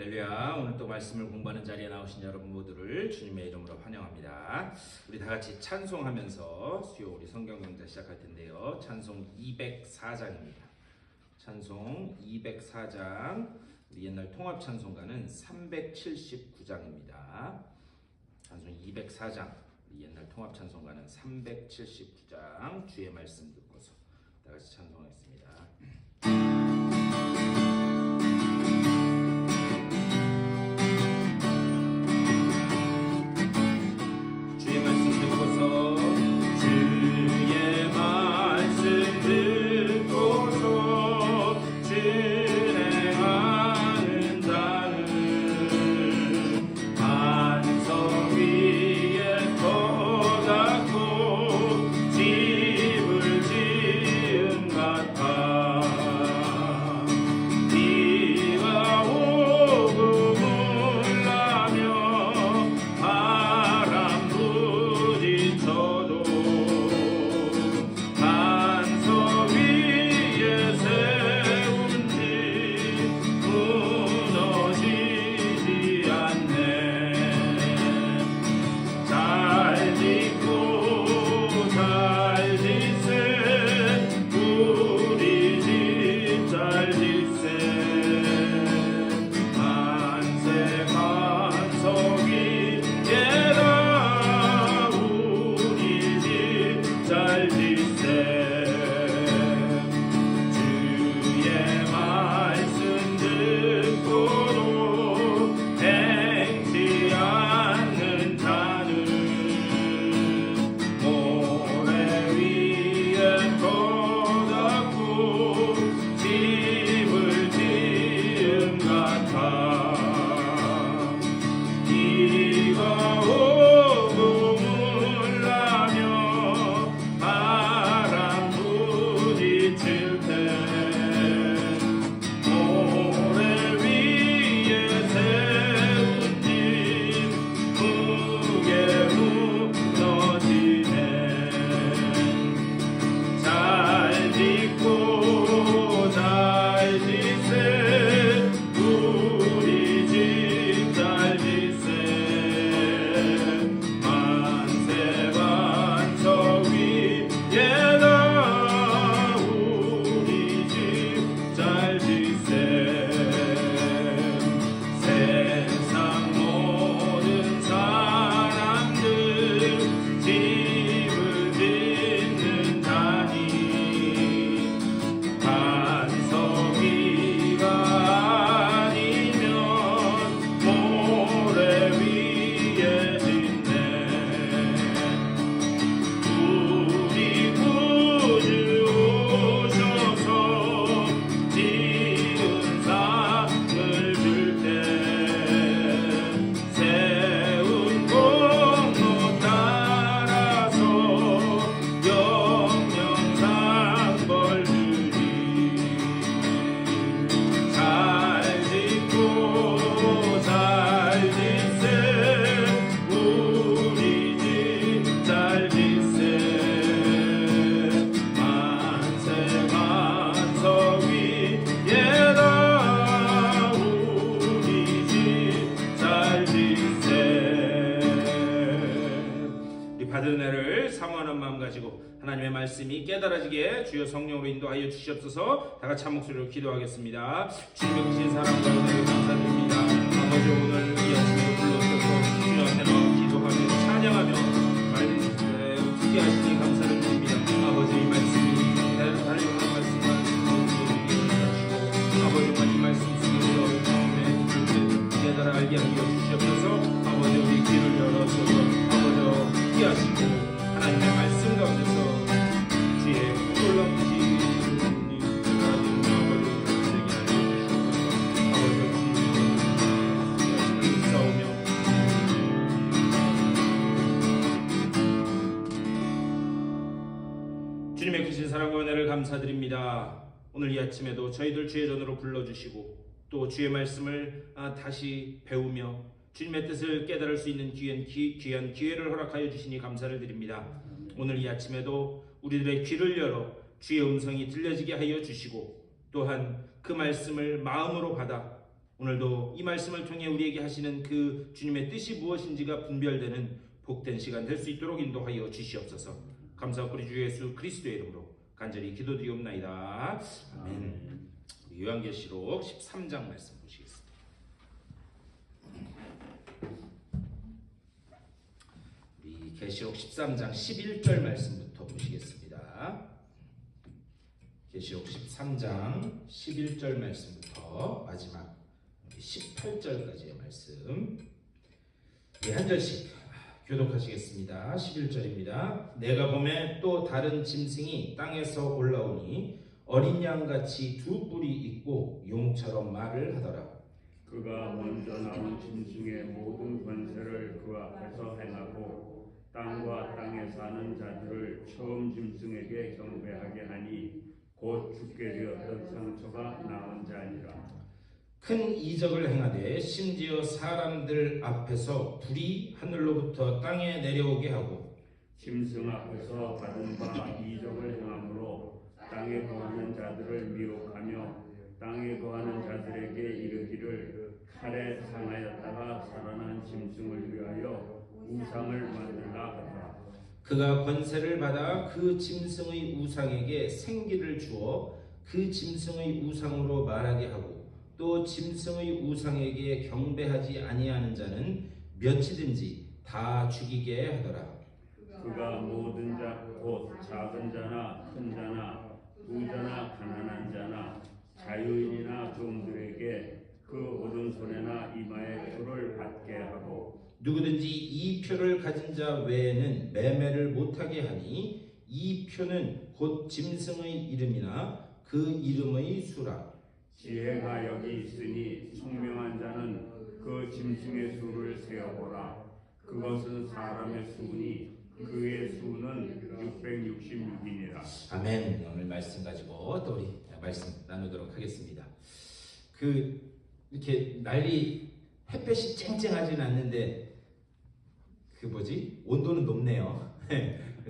할렐루야. 오늘 또 말씀을 공부하는 자리에 나오신 여러분 모두를 주님의 이름으로 환영합니다. 우리 다 같이 찬송하면서 수요 우리 성경 강좌 시작할 텐데요. 찬송 204장입니다. 찬송 204장. 우리 옛날 통합 찬송가는 379장입니다. 찬송 204장. 우리 옛날 통합 찬송가는 379장. 주의 말씀 듣고서 다 같이 찬송하겠습니다. 받은 은혜를 사모하는 마음 가지고 하나님의 말씀이 깨달아지게 주여 성령으로 인도하여 주시옵소서. 다 같이 한 목소리로 기도하겠습니다. 주님의 크신 사랑과 은혜를 감사드립니다. 아버지 오늘 이 아침에 불러주셔서 주님 앞에 나와 기도하며 찬양하며 말씀에 듣게 하시니 감사를 드립니다. 아버지 이 말씀이 달려가는 말씀과 하시고 아버지 정말 이 말씀 속에서 마음에 깨달아 알게 하여 주시옵소서. 아버지 우리 귀를 열어주셔서 하시고 하나님의 말씀 가운데서 주의 놀랍으신 하나님 아버지를 되게 하여 주시옵소서. 아버지 주님의 싸우며 주님의 크신 사랑과 은혜를 감사드립니다. 오늘 이 아침에도 저희들 주의 전으로 불러주시고 또 주의 말씀을 다시 배우며 주님의 뜻을 깨달을 수 있는 귀한 기회를 허락하여 주시니 감사를 드립니다. 오늘 이 아침에도 우리들의 귀를 열어 주의 음성이 들려지게 하여 주시고 또한 그 말씀을 마음으로 받아 오늘도 이 말씀을 통해 우리에게 하시는 그 주님의 뜻이 무엇인지가 분별되는 복된 시간 될 수 있도록 인도하여 주시옵소서. 감사하고 우리 주 예수 그리스도의 이름으로 간절히 기도드리옵나이다. 아멘. 요한계시록 13장 말씀 보시겠습니다. 우리 계시록 13장 11절 말씀부터 보시겠습니다. 계시록 13장 11절 말씀부터 마지막 18절까지의 말씀 한 절씩 교독하시겠습니다. 11절입니다. 내가 보매 또 다른 짐승이 땅에서 올라오니 어린 양같이 두 뿔이 있고 용처럼 말을 하더라. 그가 먼저 나온 짐승의 모든 권세를 그 앞에서 행하고 땅과 땅에 사는 자들을 처음 짐승에게 경배하게 하니 곧 죽게 되었던 상처가 나은 자니라. 큰 이적을 행하되 심지어 사람들 앞에서 불이 하늘로부터 땅에 내려오게 하고 짐승 앞에서 받은 바 이적을 행함으로 땅에 거하는 자들을 미혹하며 땅에 거하는 자들에게 이르기를 칼에 상하였다가 살아난 짐승을 위하여 우상을 만들라 하더라. 그가 권세를 받아 그 짐승의 우상에게 생기를 주어 그 짐승의 우상으로 말하게 하고 또 짐승의 우상에게 경배하지 아니하는 자는 몇이든지 다 죽이게 하더라. 그가 모든 자 곧 작은 자나 큰 자나 부자나 가난한 자나 자유인이나 종들에게 그 오른손에나 이마에 표를 받게 하고 누구든지 이 표를 가진 자 외에는 매매를 못하게 하니 이 표는 곧 짐승의 이름이나 그 이름의 수라. 지혜가 여기 있으니 총명한 자는 그 짐승의 수를 세어보라. 그것은 사람의 수니 그의 수는 666이니라. 아멘. 오늘 말씀 가지고 또 우리 말씀 나누도록 하겠습니다. 이렇게 햇볕이 쨍쨍하진 않는데 온도는 높네요.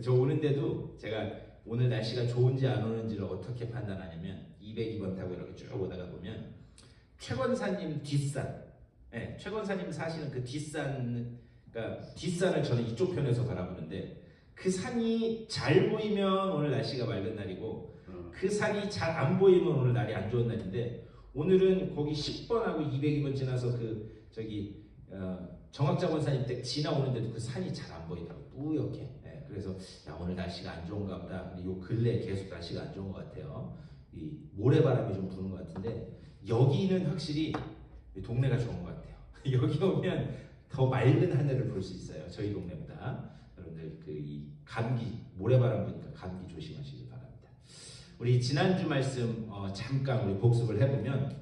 저 오는데도 제가 오늘 날씨가 좋은지 안 오는지를 어떻게 판단하냐면 202번 타고 이렇게 쭉 오다가 보면 최권사님 뒷산, 최권사님 사시는 그 뒷산을 저는 이쪽 편에서 바라보는데 그 산이 잘 보이면 오늘 날씨가 맑은 날이고 그 산이 잘 안 보이면 오늘 날이 안 좋은 날인데 오늘은 거기 10번하고 202번 지나서 정학자원사님 댁 지나오는데도 그 산이 잘 안 보이더라고요. 뿌옇게. 그래서 오늘 날씨가 안 좋은가 보다. 요 근래 계속 날씨가 안 좋은 것 같아요. 이 모래바람이 좀 부는 것 같은데 여기는 확실히 동네가 좋은 것 같아요. 여기 오면 더 맑은 하늘을 볼 수 있어요. 저희 동네보다. 여러분들 이 감기 모래바람 부니까 감기 조심하시기 바랍니다. 우리 지난주 말씀 잠깐 우리 복습을 해보면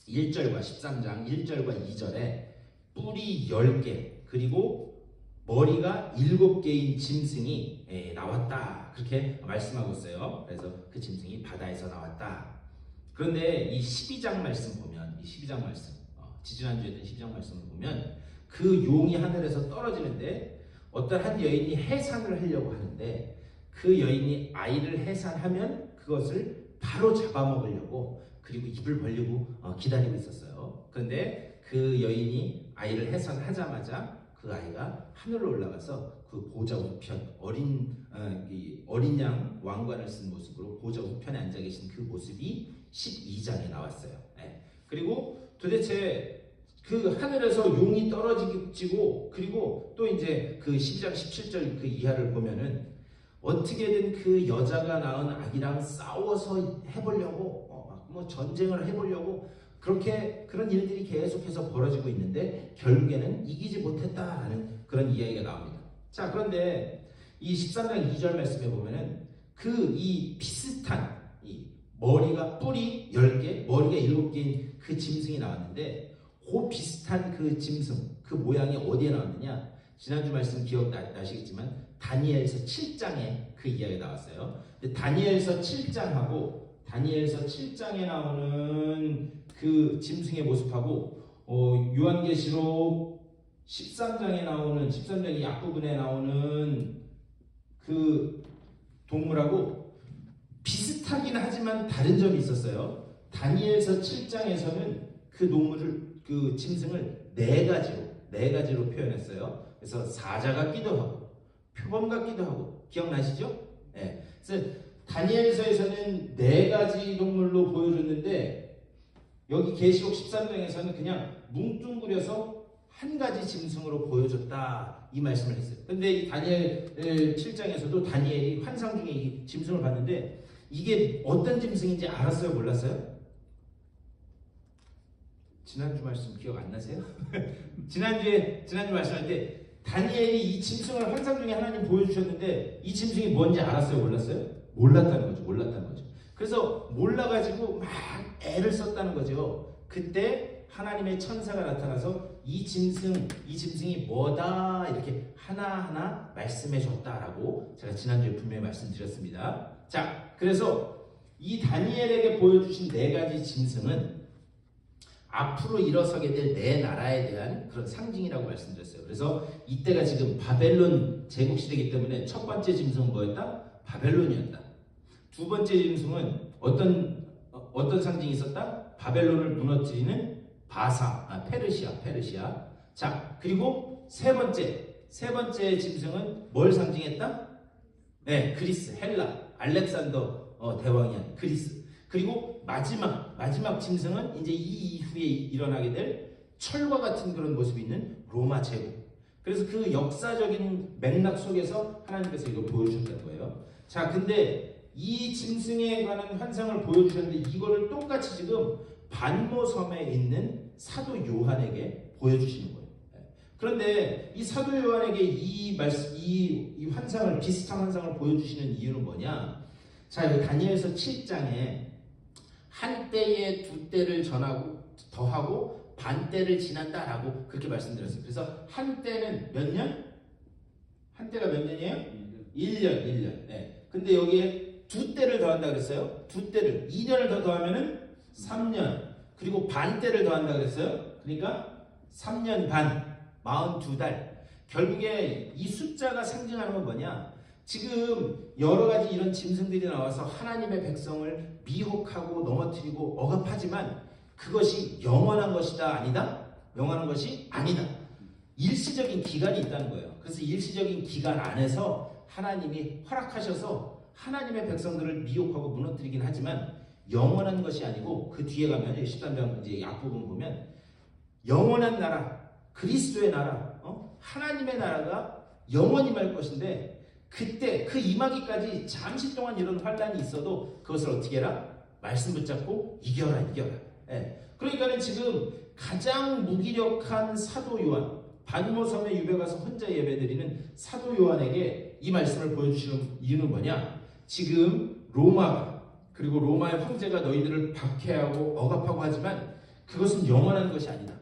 1절과 13장 1절과 2절에 뿔이 10개 그리고 머리가 7개인 짐승이 나왔다 그렇게 말씀하고 있어요. 그래서 그 짐승이 바다에서 나왔다. 그런데 이 12장 말씀 보면 이 12장 말씀 지지난주에 했던 12장 말씀을 보면 그 용이 하늘에서 떨어지는데 어떤 한 여인이 해산을 하려고 하는데 그 여인이 아이를 해산하면 그것을 바로 잡아먹으려고 그리고 입을 벌리고 기다리고 있었어요. 그런데 그 여인이 아이를 해산하자마자 그 아이가 하늘로 올라가서 그 보좌 우편 어린 양 왕관을 쓴 모습으로 보좌 우편에 앉아 계신 그 모습이 12장에 나왔어요. 그리고 도대체 그 하늘에서 용이 떨어지고 그리고 또 이제 그 12장 17절 그 이하를 보면은 어떻게든 그 여자가 낳은 아기랑 싸워서 해보려고 뭐 전쟁을 해보려고 그런 일들이 계속해서 벌어지고 있는데 결국에는 이기지 못했다라는 그런 이야기가 나옵니다. 자, 그런데 이 13장 2절 말씀에 보면은 이 비슷한 이 머리가 뿔이 10개, 머리가 7개인 그 짐승이 나왔는데 그 비슷한 그 짐승, 그 모양이 어디에 나왔느냐? 지난주 말씀 기억나시겠지만 다니엘서 7장에 그 이야기가 나왔어요. 근데 다니엘서 7장에 나오는 그 짐승의 모습하고 요한계시록 13장에 나오는 13장의 앞부분에 나오는 그 동물하고 비슷하긴 하지만 다른 점이 있었어요. 다니엘서 7장에서는 그 동물을 그 짐승을 네 가지로 표현했어요. 그래서 사자 같기도 하고 표범 같기도 하고 기억나시죠? 네. 그래서 다니엘서에서는 네 가지 동물로 보여줬는데 여기 계시록 13장에서는 그냥 뭉뚱그려서 한 가지 짐승으로 보여줬다 이 말씀을 했어요. 근데 이 다니엘 7장에서도 다니엘이 환상 중에 이 짐승을 봤는데 이게 어떤 짐승인지 알았어요? 몰랐어요? 지난주 말씀 기억 안 나세요? 지난주 말씀할 때 다니엘이 이 짐승을 환상 중에 하나님 보여주셨는데 이 짐승이 뭔지 알았어요? 몰랐어요? 몰랐다는 거죠. 그래서 몰라가지고 막 애를 썼다는 거죠. 그때 하나님의 천사가 나타나서 이 짐승이 뭐다 이렇게 하나하나 말씀해 줬다라고 제가 지난주에 분명히 말씀드렸습니다. 자, 그래서 이 다니엘에게 보여주신 네 가지 짐승은 앞으로 일어서게 될 네 나라에 대한 그런 상징이라고 말씀드렸어요. 그래서 이때가 지금 바벨론 제국 시대이기 때문에 첫 번째 짐승은 뭐였다? 바벨론이었다. 두 번째 짐승은 어떤 상징이 있었다? 바벨론을 무너뜨리는 페르시아. 자, 그리고 세 번째 짐승은 뭘 상징했다? 네, 그리스, 헬라, 알렉산더 대왕이었 그리스. 그리고 마지막 짐승은 이제 이 이후에 일어나게 될 철과 같은 그런 모습이 있는 로마 제국. 그래서 그 역사적인 맥락 속에서 하나님께서 이걸 보여주셨다는 거예요. 자, 근데 이 짐승에 관한 환상을 보여주셨는데 이거를 똑같이 지금 반모섬에 있는 사도 요한에게 보여주시는 거예요. 그런데 이 사도 요한에게 이 환상을 비슷한 환상을 보여주시는 이유는 뭐냐? 자, 여기 다니엘서 7장에 한 때에 두 때를 더하고 반 때를 지난다라고 그렇게 말씀드렸어요. 그래서 한 때는 몇 년? 한 때가 몇 년이에요? 1년. 네. 근데 여기에 두 때를 더한다 그랬어요. 두 때를 2년을 더 더하면은 3년. 그리고 반 때를 더한다 그랬어요. 그러니까 3년 반, 42달. 결국에 이 숫자가 상징하는 건 뭐냐? 지금 여러 가지 이런 짐승들이 나와서 하나님의 백성을 미혹하고 넘어뜨리고 억압하지만 그것이 영원한 것이다 아니다? 영원한 것이 아니다. 일시적인 기간이 있다는 거예요. 그래서 일시적인 기간 안에서 하나님이 허락하셔서 하나님의 백성들을 미혹하고 무너뜨리긴 하지만 영원한 것이 아니고 그 뒤에 가면 13장 이제 앞부분 보면 영원한 나라, 그리스도의 나라, 하나님의 나라가 영원히 말 것인데 그때 그 임하기까지 잠시 동안 이런 환란이 있어도 그것을 어떻게 해라? 말씀 붙잡고 이겨라. 예. 그러니까는 지금 가장 무기력한 사도 요한, 반모섬에 유배 가서 혼자 예배드리는 사도 요한에게 이 말씀을 보여주시는 이유는 뭐냐? 지금 그리고 로마의 황제가 너희들을 박해하고 억압하고 하지만 그것은 영원한 것이 아니다.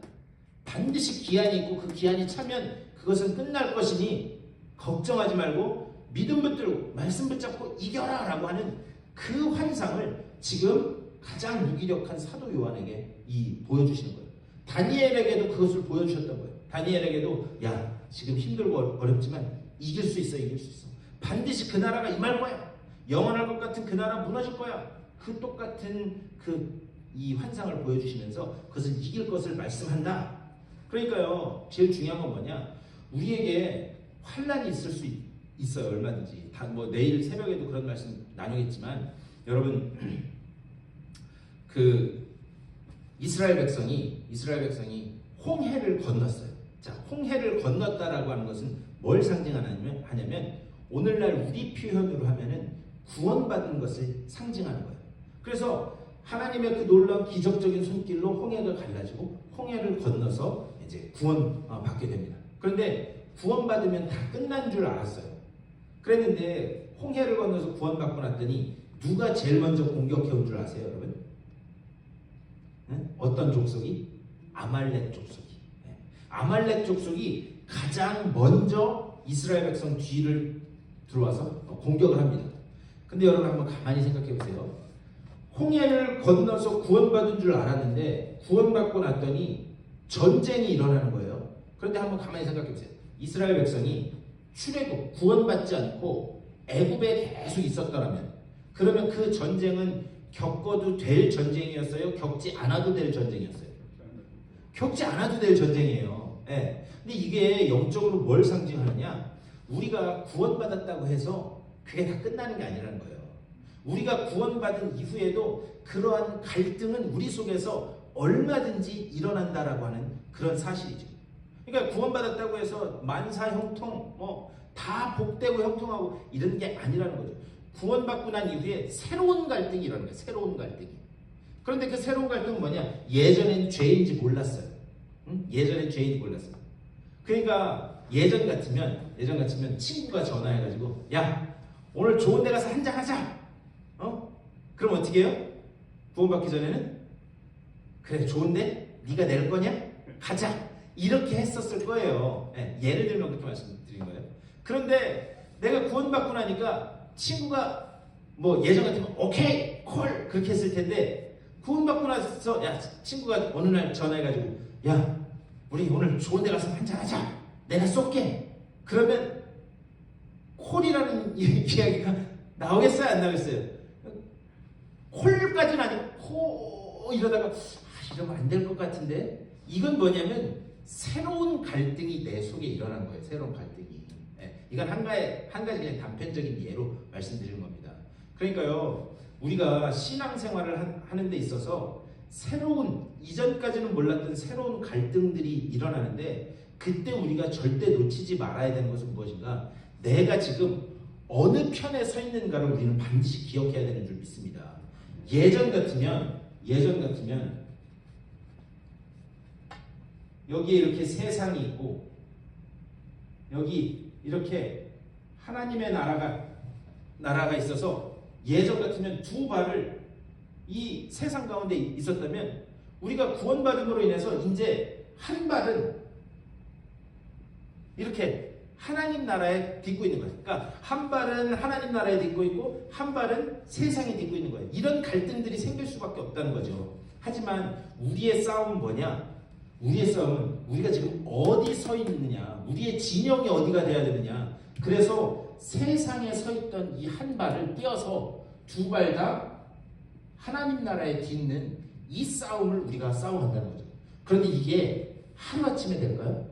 반드시 기한이 있고 그 기한이 차면 그것은 끝날 것이니 걱정하지 말고 믿음 붙들고 말씀 붙잡고 이겨라 라고 하는 그 환상을 지금 가장 무기력한 사도 요한에게 보여주시는 거예요. 다니엘에게도 그것을 보여주셨던 거예요. 다니엘에게도 야 지금 힘들고 어렵지만 이길 수 있어. 반드시 그 나라가 임할 거야. 영원할 것 같은 그 나라 무너질 거야. 그 똑같은 이 환상을 보여주시면서 그것을 이길 것을 말씀한다. 그러니까요 제일 중요한 건 뭐냐? 우리에게 환란이 있을 수 있어요. 얼마든지. 내일 새벽에도 그런 말씀 나누겠지만 여러분 이스라엘 백성이 홍해를 건넜어요. 자, 홍해를 건넜다라고 하는 것은 뭘 상징하냐면 오늘날 우리 표현으로 하면은 구원받은 것을 상징하는 거예요. 그래서 하나님의 그 놀라운 기적적인 손길로 홍해가 갈라지고 홍해를 건너서 이제 구원 받게 됩니다. 그런데 구원받으면 다 끝난 줄 알았어요. 그랬는데 홍해를 건너서 구원받고 났더니 누가 제일 먼저 공격해 온 줄 아세요, 여러분? 네? 어떤 족속이? 아말렉 족속이. 네. 아말렉 족속이 가장 먼저 이스라엘 백성 뒤를 들어와서 공격을 합니다. 근데 여러분 한번 가만히 생각해 보세요. 홍해를 건너서 구원받은 줄 알았는데 구원받고 났더니 전쟁이 일어나는 거예요. 그런데 한번 가만히 생각해 보세요. 이스라엘 백성이 출애굽 구원받지 않고 애굽에 계속 있었더라면 그러면 그 전쟁은 겪어도 될 전쟁이었어요? 겪지 않아도 될 전쟁이었어요? 겪지 않아도 될 전쟁이에요. 예. 근데 이게 영적으로 뭘 상징하느냐? 우리가 구원받았다고 해서 그게 다 끝나는 게 아니라는 거예요. 우리가 구원받은 이후에도 그러한 갈등은 우리 속에서 얼마든지 일어난다라고 하는 그런 사실이죠. 그러니까 구원받았다고 해서 만사 형통 다 복되고 형통하고 이런 게 아니라는 거죠. 구원받고 난 이후에 새로운 갈등이 일어나는 거예요. 새로운 갈등이. 그런데 그 새로운 갈등은 뭐냐? 예전엔 죄인지 몰랐어요. 응? 예전엔 죄인지 몰랐어요. 그러니까 예전 같으면 친구가 전화해가지고 야 오늘 좋은 데 가서 한잔 하자. 그럼 어떻게 해요? 구원받기 전에는 그래 좋은데 네가 낼 거냐? 가자. 이렇게 했었을 거예요. 예를 들면 그렇게 말씀드린 거예요. 그런데 내가 구원받고 나니까 친구가 뭐 예전 같으면 오케이 콜 그렇게 했을 텐데 구원받고 나서 야 친구가 어느 날 전화해가지고 야 우리 오늘 좋은 데 가서 한잔 하자. 내가 쏠게. 그러면 콜이라는 이야기가 나오겠어요? 안 나오겠어요? 콜까지는 아니고 이러다가 이러면 안 될 것 같은데 이건 뭐냐면 새로운 갈등이 내 속에 일어난 거예요. 새로운 갈등이. 이건 한 가지 그냥 단편적인 예로 말씀드리는 겁니다. 그러니까요, 우리가 신앙생활을 하는 데 있어서 새로운 이전까지는 몰랐던 새로운 갈등들이 일어나는데 그때 우리가 절대 놓치지 말아야 되는 것은 무엇인가? 내가 지금 어느 편에 서 있는가를 우리는 반드시 기억해야 되는 줄 믿습니다. 예전 같으면 여기에 이렇게 세상이 있고 여기 이렇게 하나님의 나라가 있어서 예전 같으면 두 발을 이 세상 가운데 있었다면 우리가 구원받음으로 인해서 이제 한 발은 이렇게 하나님 나라에 딛고 있는 거예요. 그러니까 한 발은 하나님 나라에 딛고 있고 한 발은 세상에 딛고 있는 거예요. 이런 갈등들이 생길 수밖에 없다는 거죠. 하지만 우리의 싸움은 뭐냐? 우리의 싸움은 우리가 지금 어디 서 있느냐, 우리의 진영이 어디가 돼야 되느냐. 그래서 세상에 서 있던 이 한 발을 띄어서 두 발 다 하나님 나라에 딛는 이 싸움을 우리가 싸워간다는 거죠. 그런데 이게 하루아침에 될까요?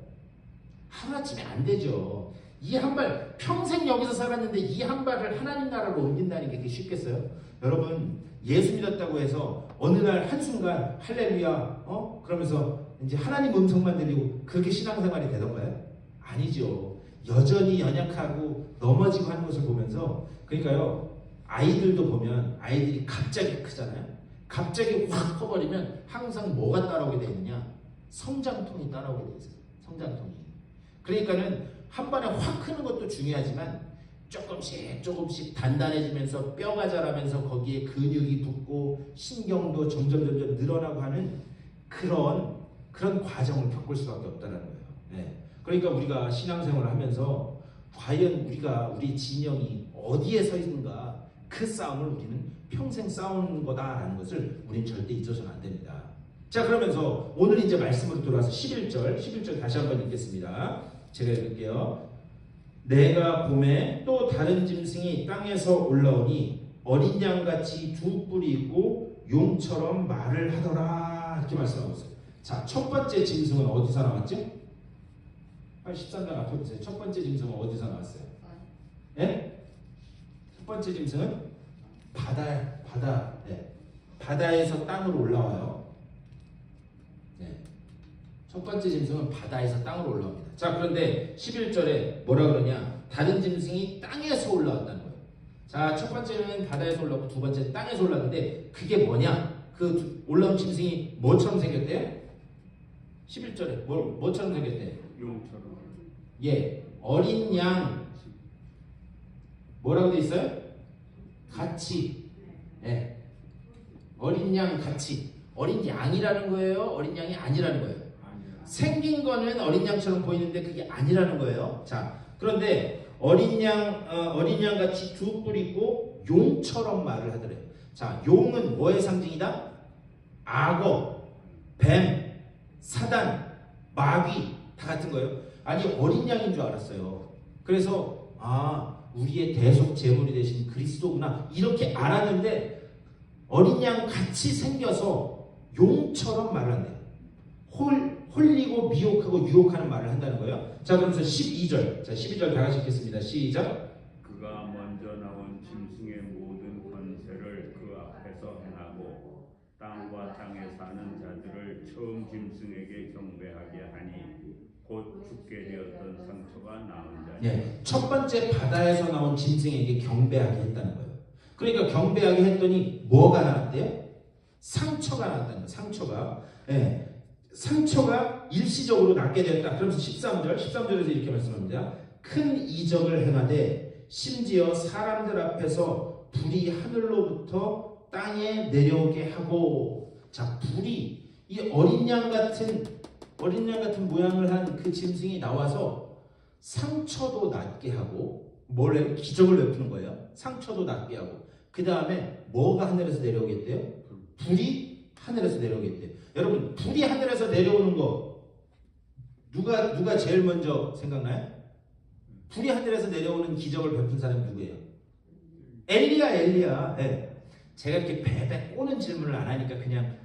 하루아침에 안 되죠. 이 한 발, 평생 여기서 살았는데 이 한 발을 하나님 나라로 옮긴다는 게 그게 쉽겠어요? 여러분, 예수 믿었다고 해서 어느 날 한순간 할렐루야, 그러면서 이제 하나님 음성만 들리고 그렇게 신앙생활이 되던가요? 아니죠. 여전히 연약하고 넘어지고 하는 것을 보면서, 그러니까요, 아이들도 보면 아이들이 갑자기 크잖아요. 갑자기 확 커버리면 항상 뭐가 따라오게 되어 있느냐? 성장통이 따라오게 되어 있어요. 성장통이. 그러니까는 한 번에 확 크는 것도 중요하지만 조금씩 단단해지면서 뼈가 자라면서 거기에 근육이 붙고 신경도 점점 늘어나고 하는 그런 과정을 겪을 수밖에 없다는 거예요. 네. 그러니까 우리가 신앙생활을 하면서 과연 우리 진영이 어디에 서 있는가, 그 싸움을 우리는 평생 싸우는 거다라는 것을 우리는 절대 잊어서는 안 됩니다. 자, 그러면서 오늘 이제 말씀으로 돌아와서 11절 다시 한번 읽겠습니다. 제가 읽을게요. 내가 봄에 또 다른 짐승이 땅에서 올라오니 어린 양같이 두 뿔이 있고 용처럼 말을 하더라. 이렇게 말씀하고 있어요. 자, 첫 번째 짐승은 어디서 나왔죠? 13장 앞에 보세요. 첫 번째 짐승은 어디서 나왔어요? 네? 첫 번째 짐승은 바다에서 땅으로 올라와요. 네. 첫 번째 짐승은 바다에서 땅으로 올라옵니다. 자, 그런데 11절에 뭐라 그러냐? 다른 짐승이 땅에서 올라왔다는 거예요. 자, 첫 번째는 바다에서 올라오고 두 번째는 땅에서 올라왔는데 그게 뭐냐? 그 올라온 짐승이 뭐처럼 생겼대요? 11절에 뭐처럼 생겼대요? 용처럼. 예, 어린 양 뭐라고 돼 있어요? 같이. 예, 어린 양 같이. 어린 양이라는 거예요? 어린 양이 아니라는 거예요? 생긴 거는 어린 양처럼 보이는데 그게 아니라는 거예요. 자, 그런데 어린 양 같이 두 뿔 있고 용처럼 말을 하더래요. 자, 용은 뭐의 상징이다? 악어, 뱀, 사단, 마귀 다 같은 거예요. 아니, 어린 양인 줄 알았어요. 그래서 우리의 대속 제물이 되신 그리스도구나 이렇게 알았는데 어린 양 같이 생겨서 용처럼 말을 한대요. 홀리고 미혹하고 유혹하는 말을 한다는 거예요. 자, 그러면서 12절. 자, 12절 다 같이 읽겠습니다. 시작. 그가 먼저 나온 짐승의 모든 권세를 그 앞에서 행하고 땅과 땅에 사는 자들을 처음 짐승에게 경배하게 하니 곧 죽게 되었던 상처가 나은 자니. 예, 첫 번째 바다에서 나온 짐승에게 경배하게 했다는 거예요. 그러니까 경배하게 했더니 뭐가 나왔대요? 상처가 나왔다는 거예요. 상처가. 예, 상처가 일시적으로 낫게 되었다. 그러면서 13절에서 이렇게 말씀합니다. 큰 이적을 행하되 심지어 사람들 앞에서 불이 하늘로부터 땅에 내려오게 하고. 자, 불이 이 어린 양 같은 모양을 한 그 짐승이 나와서 상처도 낫게 하고, 뭘 해요? 기적을 베푸는 거예요. 상처도 낫게 하고, 그 다음에 뭐가 하늘에서 내려오겠대요? 불이 하늘에서 내려오겠대요. 여러분, 불이 하늘에서 내려오는 거 누가 제일 먼저 생각나요? 불이 하늘에서 내려오는 기적을 베푼 사람이 누구예요? 엘리야. 네. 제가 이렇게 배배 꼬는 질문을 안 하니까 그냥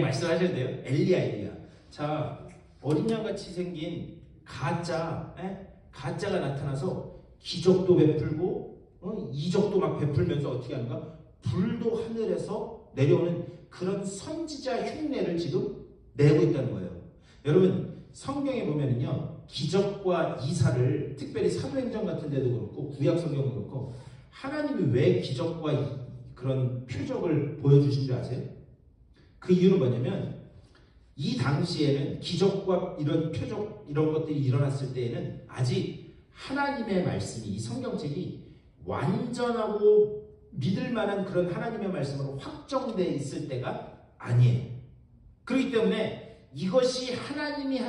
말씀하셔도 돼요. 엘리야. 자, 어린 양같이 생긴 가짜가 나타나서 기적도 베풀고 이적도 막 베풀면서 어떻게 하는가? 불도 하늘에서 내려오는 그런 선지자 흉내를 지금 내고 있다는 거예요. 여러분, 성경에 보면은요, 기적과 이사를, 특별히 사도행전 같은 데도 그렇고 구약 성경도 그렇고, 하나님이 왜 기적과 그런 표적을 보여주신 줄 아세요? 그 이유는 뭐냐면, 이 당시에는 기적과 이런 표적, 이런 것들이 일어났을 때에는 아직 하나님의 말씀이, 이 성경책이 완전하고 믿을 만한 그런 하나님의 말씀으로 확정되어 있을 때가 아니에요. 그렇기 때문에 이것이 하나님이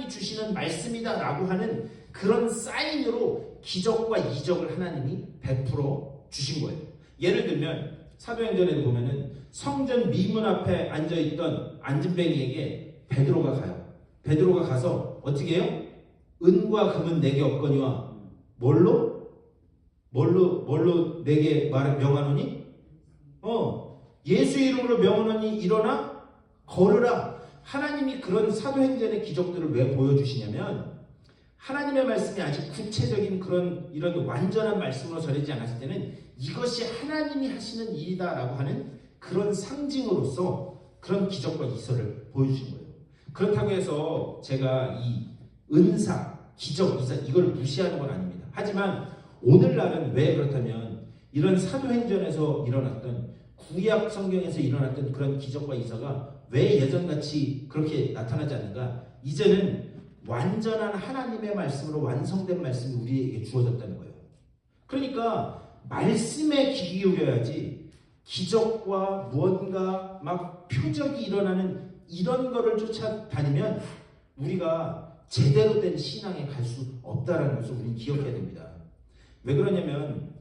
주시는 말씀이다라고 하는 그런 사인으로 기적과 이적을 하나님이 베풀어 주신 거예요. 예를 들면 사도행전에도 보면은 성전 미문 앞에 앉아있던 안진뱅이에게 베드로가 가요. 베드로가 가서 어떻게 해요? 은과 금은 내게 없거니와 뭘로 내게 명하노니? 예수의 이름으로 명하노니 일어나 걸으라. 하나님이 그런 사도행전의 기적들을 왜 보여주시냐면, 하나님의 말씀이 아직 구체적인 이런 완전한 말씀으로 전해지지 않았을 때는 이것이 하나님이 하시는 일이다라고 하는 그런 상징으로서 그런 기적과 이서를 보여주신 거예요. 그렇다고 해서 제가 이 은사, 기적, 이사 이걸 무시하는 건 아닙니다. 하지만 오늘날은 왜 그렇다면 이런 사도행전에서 일어났던, 구약 성경에서 일어났던 그런 기적과 이사가 왜 예전같이 그렇게 나타나지 않는가? 이제는 완전한 하나님의 말씀으로 완성된 말씀이 우리에게 주어졌다는 거예요. 그러니까 말씀에 귀 기울여야지 기적과 무언가 막 표적이 일어나는 이런 거를 쫓아다니면 우리가 제대로 된 신앙에 갈 수 없다는 것을 우리는 기억해야 됩니다. 왜 그러냐면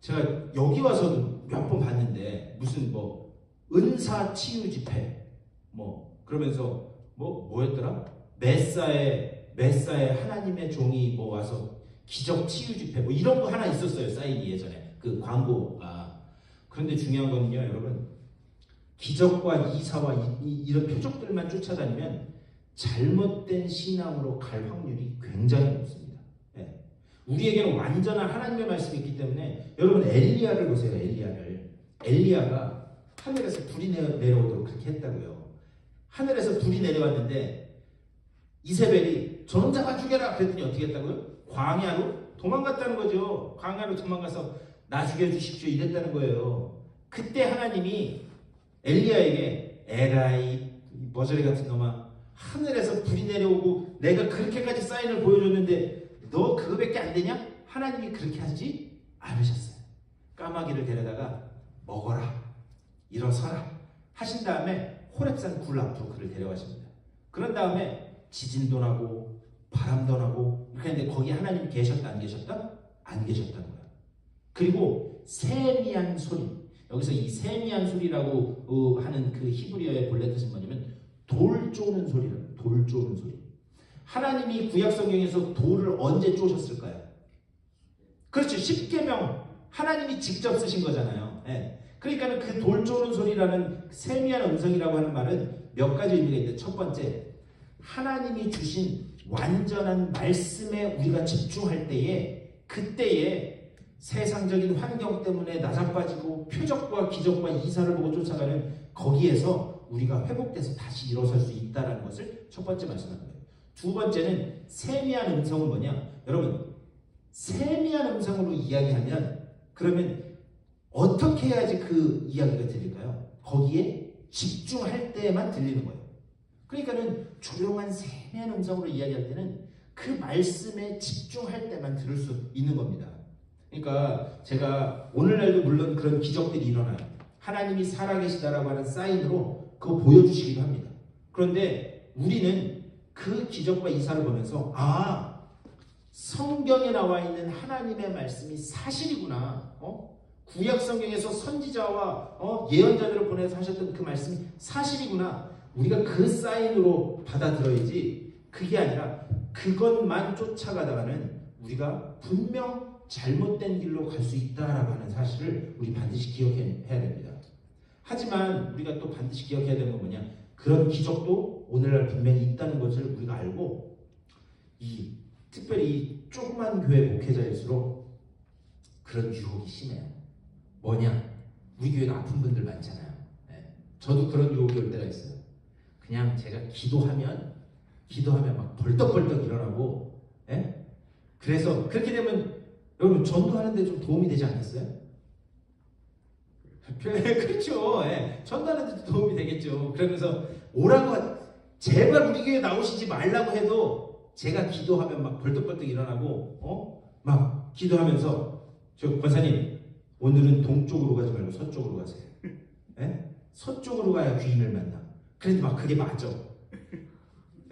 제가 여기 와서도 몇 번 봤는데 무슨 은사 치유 집회 그러면서 뭐였더라? 메사의 하나님의 종이 바와서 기적 치유 집회 이런 거 하나 있었어요. 사인이 예전에 그 광고가. 그런데 중요한 거는요, 여러분, 기적과 이사와 이런 표적들만 쫓아다니면 잘못된 신앙으로 갈 확률이 굉장히 높습니다. 네. 우리에게는 완전한 하나님의 말씀이 있기 때문에 여러분, 엘리야를 보세요. 엘리야가 하늘에서 불이 내려오도록 그렇게 했다고요. 하늘에서 불이 내려왔는데 이세벨이 저놈 잡아 죽여라 그랬더니 어떻게 했다고요? 광야로 도망갔다는 거죠. 광야로 도망가서 나 죽여주십시오 이랬다는 거예요. 그때 하나님이 엘리야에게 에라이 머저리 같은 놈아, 하늘에서 불이 내려오고 내가 그렇게까지 사인을 보여줬는데 너 그거밖에 안 되냐? 하나님이 그렇게 하지 않으셨어요. 까마귀를 데려다가 먹어라, 일어서라 하신 다음에 호렙산 굴 앞으로 그를 데려가십니다. 그런 다음에 지진도 나고 바람도 나고 그런데 거기 하나님 계셨다 안 계셨다? 안 계셨다는 거야. 그리고 세미한 소리, 여기서 이 세미한 소리라고 하는 그 히브리어의 본래 뜻은 뭐냐면 돌 쪼는 소리라고. 돌 쪼는 소리. 하나님이 구약 성경에서 돌을 언제 쪼셨을까요? 그렇죠. 십계명 하나님이 직접 쓰신 거잖아요. 네. 그러니까 그 돌 쪼는 소리라는 세미한 음성이라고 하는 말은 몇 가지 의미가 있는데, 첫 번째, 하나님이 주신 완전한 말씀에 우리가 집중할 때에, 그때에 세상적인 환경 때문에 나자빠지고 표적과 기적과 이사를 보고 쫓아가는 거기에서 우리가 회복돼서 다시 일어설 수 있다는 것을 첫 번째 말씀하는 거예요. 두 번째는 세미한 음성은 뭐냐? 여러분, 세미한 음성으로 이야기하면 그러면 어떻게 해야지 그 이야기가 들릴까요? 거기에 집중할 때만 들리는 거예요. 그러니까는 조용한 세미한 음성으로 이야기할 때는 그 말씀에 집중할 때만 들을 수 있는 겁니다. 그러니까 제가 오늘날도 물론 그런 기적들이 일어나요. 하나님이 살아계시다라고 하는 사인으로 그거 보여주시기도 합니다. 그런데 우리는 그 기적과 이사를 보면서 성경에 나와 있는 하나님의 말씀이 사실이구나. 구약 성경에서 선지자와 예언자들을 보내서 하셨던 그 말씀이 사실이구나. 우리가 그 사인으로 받아들여야지, 그게 아니라 그것만 쫓아가다가는 우리가 분명 잘못된 길로 갈 수 있다라고 하는 사실을 우리 반드시 기억해야 됩니다. 하지만 우리가 또 반드시 기억해야 되는 건 뭐냐? 그런 기적도 오늘날 분명히 있다는 것을 우리가 알고, 특별히 조그만 교회 목회자일수록 그런 유혹이 심해요. 뭐냐? 우리 교회는 아픈 분들 많잖아요. 저도 그런 유혹이 올 때가 있어요. 그냥 제가 기도하면 막 벌떡벌떡 일어나고, 그래서 그렇게 되면 여러분 전도하는데 좀 도움이 되지 않겠어요? 그렇죠. 전도하는데 도움이 되겠죠. 그러면서 오라고, 제발 우리 교회 나오시지 말라고 해도 제가 기도하면 막 벌떡벌떡 일어나고 막 기도하면서, 저 권사님 오늘은 동쪽으로 가지 말고 서쪽으로 가세요. 서쪽으로 가야 귀인을 만나. 그래도 막 그게 맞죠.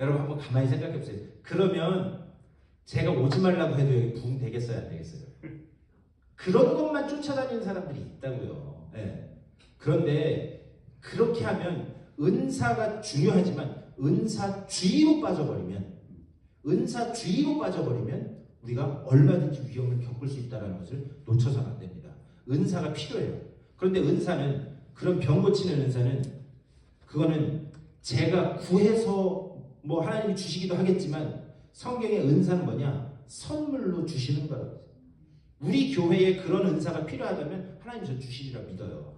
여러분 한번 가만히 생각해 보세요. 그러면 제가 오지 말라고 해도 여기 부흥 되겠어요, 안 되겠어요? 그런 것만 쫓아다니는 사람들이 있다고요. 그런데 그렇게 하면 은사가 중요하지만 은사주의로 빠져버리면 우리가 얼마든지 위험을 겪을 수 있다는 것을 놓쳐서는 안 됩니다. 은사가 필요해요. 그런데 은사는, 그런 병 고치는 은사는, 그거는 제가 구해서 뭐 하나님이 주시기도 하겠지만, 성경의 은사는 뭐냐? 선물로 주시는 거라고. 우리 교회에 그런 은사가 필요하다면 하나님 저 주시리라 믿어요.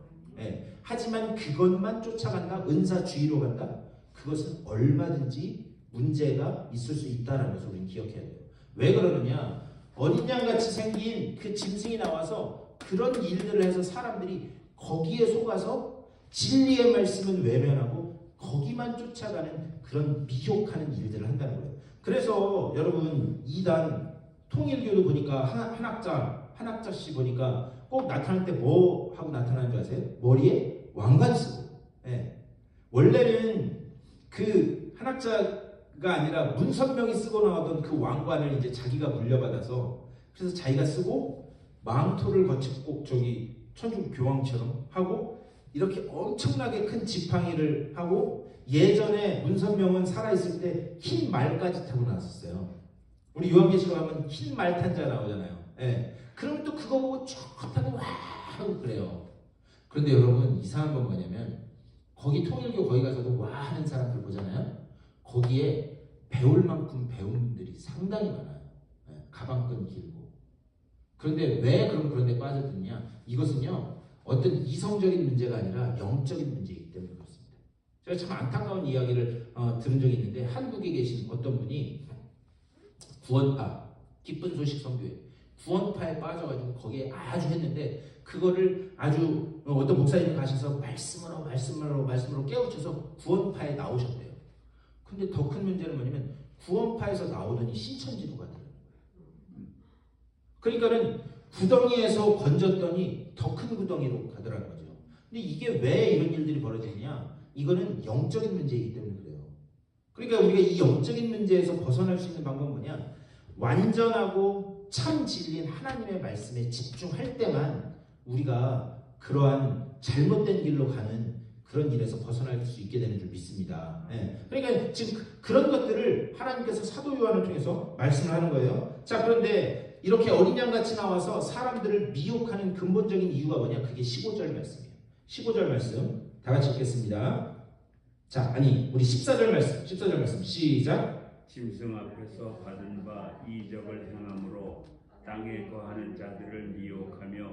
하지만 그것만 쫓아간다, 은사주의로 간다, 그것은 얼마든지 문제가 있을 수 있다는 것을 우리는 기억해야 돼요. 왜 그러느냐? 어린 양같이 생긴 그 짐승이 나와서 그런 일들을 해서 사람들이 거기에 속아서 진리의 말씀은 외면하고 거기만 쫓아가는 그런 미혹하는 일들을 한다는 거예요. 그래서 여러분, 이단 통일교도 보니까 한 학자씨 보니까 꼭 나타날 때 뭐 하고 나타나는 줄 아세요? 머리에 왕관 쓰고. 원래는 그 한 학자가 아니라 문선명이 쓰고 나오던 그 왕관을 이제 자기가 물려받아서, 그래서 자기가 쓰고 망토를 거치고 꼭 저기 천주 교황처럼 하고 이렇게 엄청나게 큰 지팡이를 하고, 예전에 문선명은 살아있을 때 흰 말까지 타고 나왔었어요. 우리 요한계시록 하면 흰 말 탄 자 나오잖아요. 그러면 또 그거 보고 쭉 타고 와 하고 그래요. 그런데 여러분, 이상한 건 뭐냐면, 거기 통일교 거기 가서도 와 하는 사람들 보잖아요. 거기에 배울 만큼 배운 분들이 상당히 많아요. 가방끈 길고. 그런데 왜 그런 데 빠져드느냐? 이것은요, 어떤 이성적인 문제가 아니라 영적인 문제이기 때문에 그렇습니다. 제가 참 안타까운 이야기를 들은 적이 있는데, 한국에 계신 어떤 분이 구원파, 기쁜 소식 선교회, 구원파에 빠져가지고 거기에 아주 했는데, 그거를 아주 어떤 목사님이 가셔서 말씀으로 깨우쳐서 구원파에 나오셨대요. 근데 더 큰 문제는 뭐냐면, 구원파에서 나오더니 신천지로 가더라고요. 그러니까는 구덩이에서 건졌더니 더 큰 구덩이로 가더라는 거죠. 근데 이게 왜 이런 일들이 벌어지느냐? 이거는 영적인 문제이기 때문에 그래요. 그러니까 우리가 이 영적인 문제에서 벗어날 수 있는 방법은 뭐냐? 완전하고 참 진리인 하나님의 말씀에 집중할 때만 우리가 그러한 잘못된 길로 가는 그런 일에서 벗어날 수 있게 되는 줄 믿습니다. 그러니까 지금 그런 것들을 하나님께서 사도 요한을 통해서 말씀을 하는 거예요. 자, 그런데 이렇게 어린 양같이 나와서 사람들을 미혹하는 근본적인 이유가 뭐냐? 그게 15절 말씀이에요. 15절 말씀 다 같이 읽겠습니다. 자, 아니 우리 14절 말씀 시작. 짐승 앞에서 받은 바 이적을 행함으로 땅에 거하는 자들을 미혹하며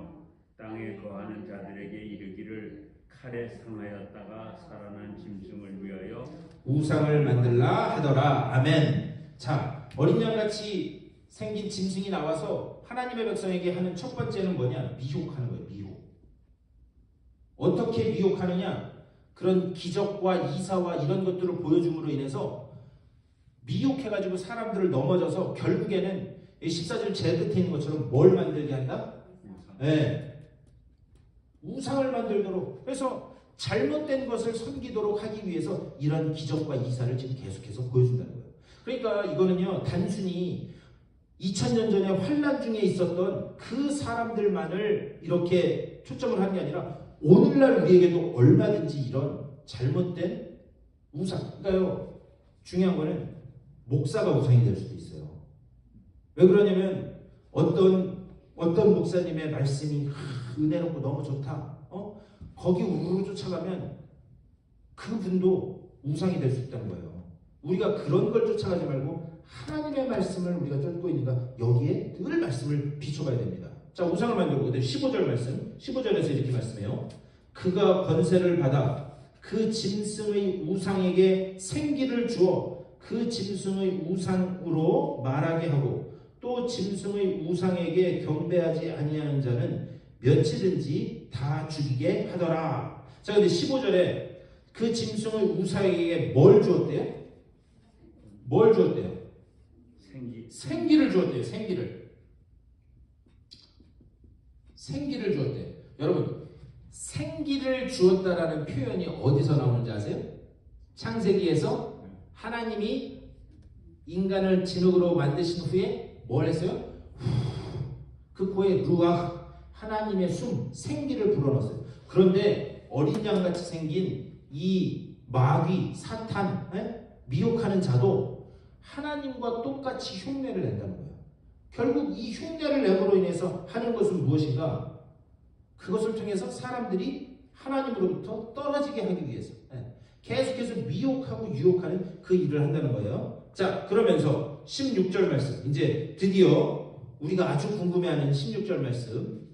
땅에 거하는 자들에게 이르기를 칼에 상하였다가 살아난 짐승을 위하여 우상을 만들라 하더라. 아멘. 자, 어린 양같이 생긴 짐승이 나와서 하나님의 백성에게 하는 첫 번째는 뭐냐? 미혹하는 거예요. 미혹. 어떻게 미혹하느냐? 그런 기적과 이사와 이런 것들을 보여줌으로 인해서 미혹해가지고 사람들을 넘어져서 결국에는 14절 제일 끝에 있는 것처럼 뭘 만들게 한다? 네. 우상을 만들도록. 그래서 잘못된 것을 섬기도록 하기 위해서 이런 기적과 이사를 지금 계속해서 보여준다는 거예요. 그러니까 이거는요, 단순히 2000년 전에 환란 중에 있었던 그 사람들만을 이렇게 초점을 하는 게 아니라 오늘날 우리에게도 얼마든지 이런 잘못된 우상. 그러니까요, 중요한 거는 목사가 우상이 될 수도 있어요. 왜 그러냐면 어떤 목사님의 말씀이 은혜롭고 너무 좋다. 거기 우르르 쫓아가면 그분도 우상이 될 수 있다는 거예요. 우리가 그런 걸 쫓아가지 말고 하나님의 말씀을 우리가 쫓고 있는가 여기에 늘 말씀을 비춰봐야 됩니다. 자, 우상을 만들고 그다음에 15절 말씀 15절에서 이렇게 말씀해요. 그가 권세를 받아 그 짐승의 우상에게 생기를 주어 그 짐승의 우상으로 말하게 하고 또 짐승의 우상에게 경배하지 아니하는 자는 며칠인지 다 죽이게 하더라. 자, 근데 15절에 그 짐승의 우상에게 뭘 주었대요? 뭘 주었대요? 생기를 주었대요. 생기를 주었대요. 여러분, 생기를 주었다라는 표현이 어디서 나오는지 아세요? 창세기에서 하나님이 인간을 진흙으로 만드신 후에 뭘 했어요? 그 코에 루아 하나님의 숨, 생기를 불어넣었어요. 그런데 어린 양같이 생긴 이 마귀, 사탄, 미혹하는 자도 하나님과 똑같이 흉내를 낸다는 거예요. 결국 이 흉내를 내므로 인해서 하는 것은 무엇인가? 그것을 통해서 사람들이 하나님으로부터 떨어지게 하기 위해서 계속해서 미혹하고 유혹하는 그 일을 한다는 거예요. 자, 그러면서 16절 말씀, 이제 드디어 우리가 아주 궁금해하는 16절 말씀,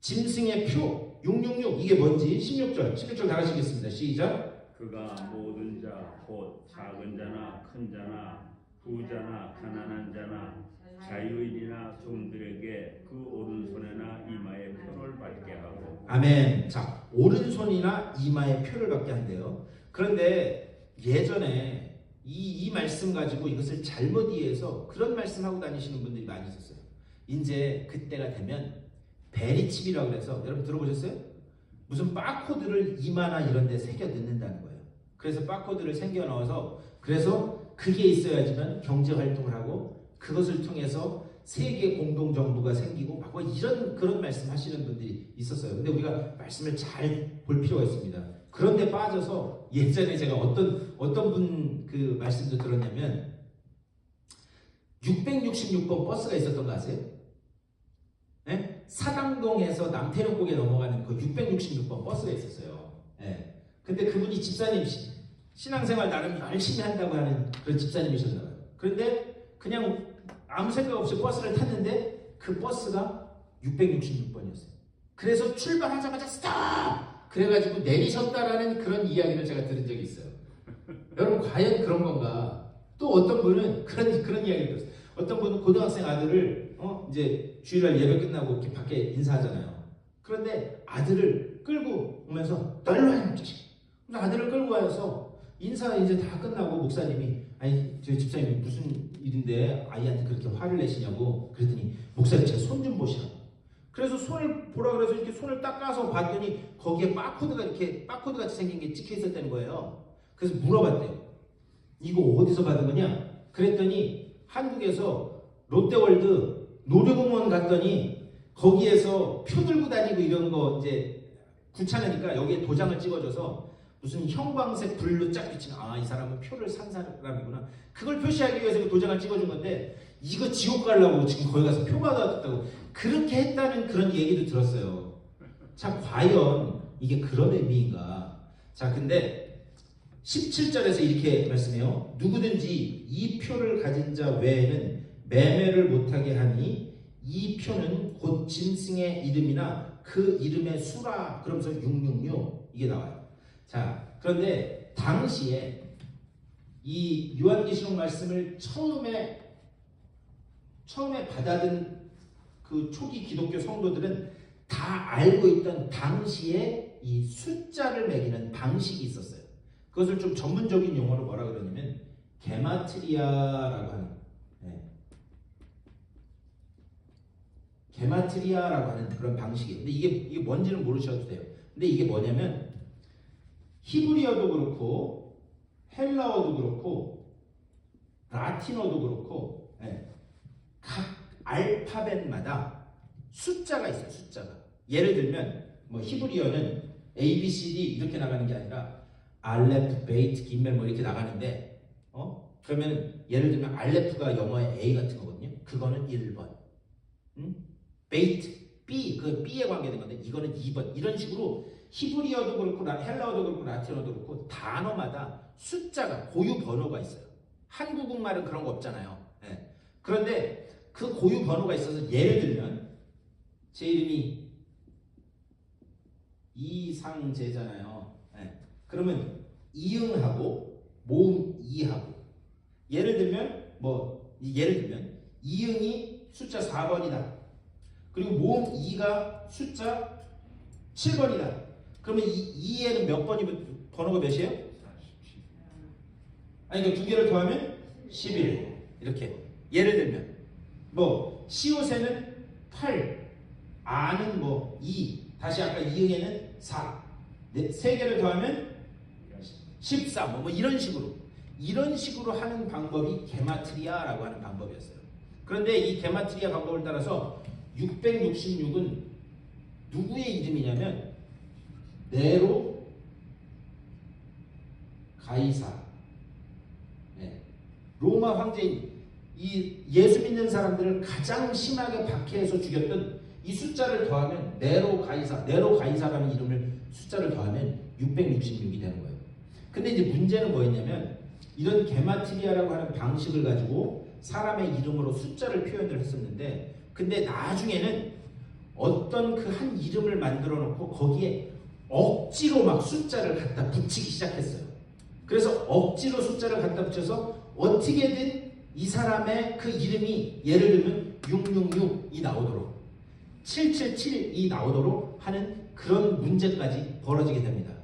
짐승의 표 666 이게 뭔지 16절 다 가시겠습니다. 시작. 그가 모든 자 곧 작은 자나 큰 자나 부자나 가난한 자나 자유인이나 종들에게 그 오른손이나 이마에 표를 받게 하고. 아멘. 자, 오른손이나 이마에 표를 받게 한대요. 그런데 예전에 이 말씀 가지고 이것을 잘못 이해해서 그런 말씀하고 다니시는 분들이 많이 있었어요. 이제 그때가 되면 베리칩이라고 해서 여러분 들어보셨어요? 무슨 바코드를 이마나 이런 데 새겨 넣는다는 거예요. 그래서 바코드를 새겨 넣어서 그래서 그게 있어야지만 경제 활동을 하고 그것을 통해서 세계 공동 정부가 생기고 막 이런 그런 말씀하시는 분들이 있었어요. 근데 우리가 말씀을 잘 볼 필요가 있습니다. 그런데 빠져서 예전에 제가 어떤 분 그 말씀도 들었냐면 666번 버스가 있었던 거 아세요? 네? 사당동에서 남태령곡에 넘어가는 그 666번 버스가 있었어요. 네. 근데 그분이 집사님 신앙생활 나름 열심히 한다고 하는 그런 집사님이셨나 봐요. 그런데 그냥 아무 생각 없이 버스를 탔는데 그 버스가 666번이었어요. 그래서 출발하자마자 스탑! 그래가지고 내리셨다라는 그런 이야기를 제가 들은 적이 있어요. 여러분 과연 그런 건가? 또 어떤 분은 그런 이야기를 들었어요. 어떤 분은 고등학생 아들을 이제 주일날 예배 끝나고 이렇게 밖에 인사하잖아요. 그런데 아들을 끌고 오면서 널로 와 자식. 그래서 아들을 끌고 와서 인사 이제 다 끝나고 목사님이 아니 저희 집사님이 무슨 일인데 아이한테 그렇게 화를 내시냐고 그랬더니 목사님 제 손 좀 보시라고. 그래서 손을 보라 그래서 이렇게 손을 닦아서 봤더니 거기에 바코드가 이렇게 바코드 같이 생긴 게 찍혀 있었다는 거예요. 그래서 물어봤대요. 이거 어디서 받은 거냐? 그랬더니 한국에서 롯데월드 놀이공원 갔더니 거기에서 표 들고 다니고 이런 거 이제 귀찮으니까 여기에 도장을 찍어줘서 무슨 형광색 불로 쫙 비친 이 사람은 표를 산 사람이구나. 그걸 표시하기 위해서 그 도장을 찍어준 건데 이거 지옥 가려고 지금 거기 가서 표 받아왔다고 그렇게 했다는 그런 얘기도 들었어요. 자, 과연 이게 그런 의미인가? 자, 근데 17절에서 이렇게 말씀해요. 누구든지 이 표를 가진 자 외에는 매매를 못하게 하니 이 표는 곧 짐승의 이름이나 그 이름의 수라. 그러면서 666 이게 나와요. 자, 그런데 당시에 이 요한계시록 말씀을 처음에 받아든 그 초기 기독교 성도들은 다 알고 있던 당시에 이 숫자를 매기는 방식이 있었어요. 그것을 좀 전문적인 용어로 뭐라 그러냐면 게마트리아라고 하는, 게마트리아라고 하는 그런 방식이에요. 근데 이게 뭔지는 모르셔도 돼요. 근데 이게 뭐냐면 히브리어도 그렇고 헬라어도 그렇고 라틴어도 그렇고 각 알파벳마다 숫자가 있어요. 숫자가. 예를 들면 뭐 히브리어는 A, B, C, D 이렇게 나가는 게 아니라 알레프, 베이트, 기멜 뭐 이렇게 나가는데 그러면 예를 들면 알레프가 영어의 A 같은 거거든요. 그거는 1번. 베이트, B, 그 B에 관계된 건데 이거는 2번. 이런 식으로 히브리어도 그렇고 헬라어도 그렇고 라틴어도 그렇고 단어마다 숫자가 고유 번호가 있어요. 한국말은 그런 거 없잖아요. 그런데 그 고유 번호가 있어서 예를 들면 제 이름이 이상재잖아요. 그러면 이응하고 모음 이하고 예를 들면 이응이 숫자 4번이다. 그리고 모음 2가 숫자 7번이다. 그러면 이 2에는 몇 번이면 번호가 몇이에요? 아니 그러니까 두 개를 더하면 11 이렇게. 예를 들면 뭐 시옷에는 8, 아는 뭐 2, 다시 아까 이응에는 4, 세 개를 더하면 14 뭐 이런 식으로 하는 방법이 게마트리아라고 하는 방법이었어요. 그런데 이 게마트리아 방법을 따라서 666은 누구의 이름이냐면 네로 가이사, 로마 황제인 이 예수 믿는 사람들을 가장 심하게 박해해서 죽였던 이 숫자를 더하면 네로 가이사라는 이름을 숫자를 더하면 666이 되는 거예요. 근데 이제 문제는 뭐였냐면 이런 게마트리아라고 하는 방식을 가지고 사람의 이름으로 숫자를 표현을 했었는데 근데 나중에는 어떤 그 한 이름을 만들어 놓고 거기에 억지로 막 숫자를 갖다 붙이기 시작했어요. 그래서 억지로 숫자를 갖다 붙여서 어떻게든 이 사람의 그 이름이 예를 들면 666이 나오도록 777이 나오도록 하는 그런 문제까지 벌어지게 됩니다.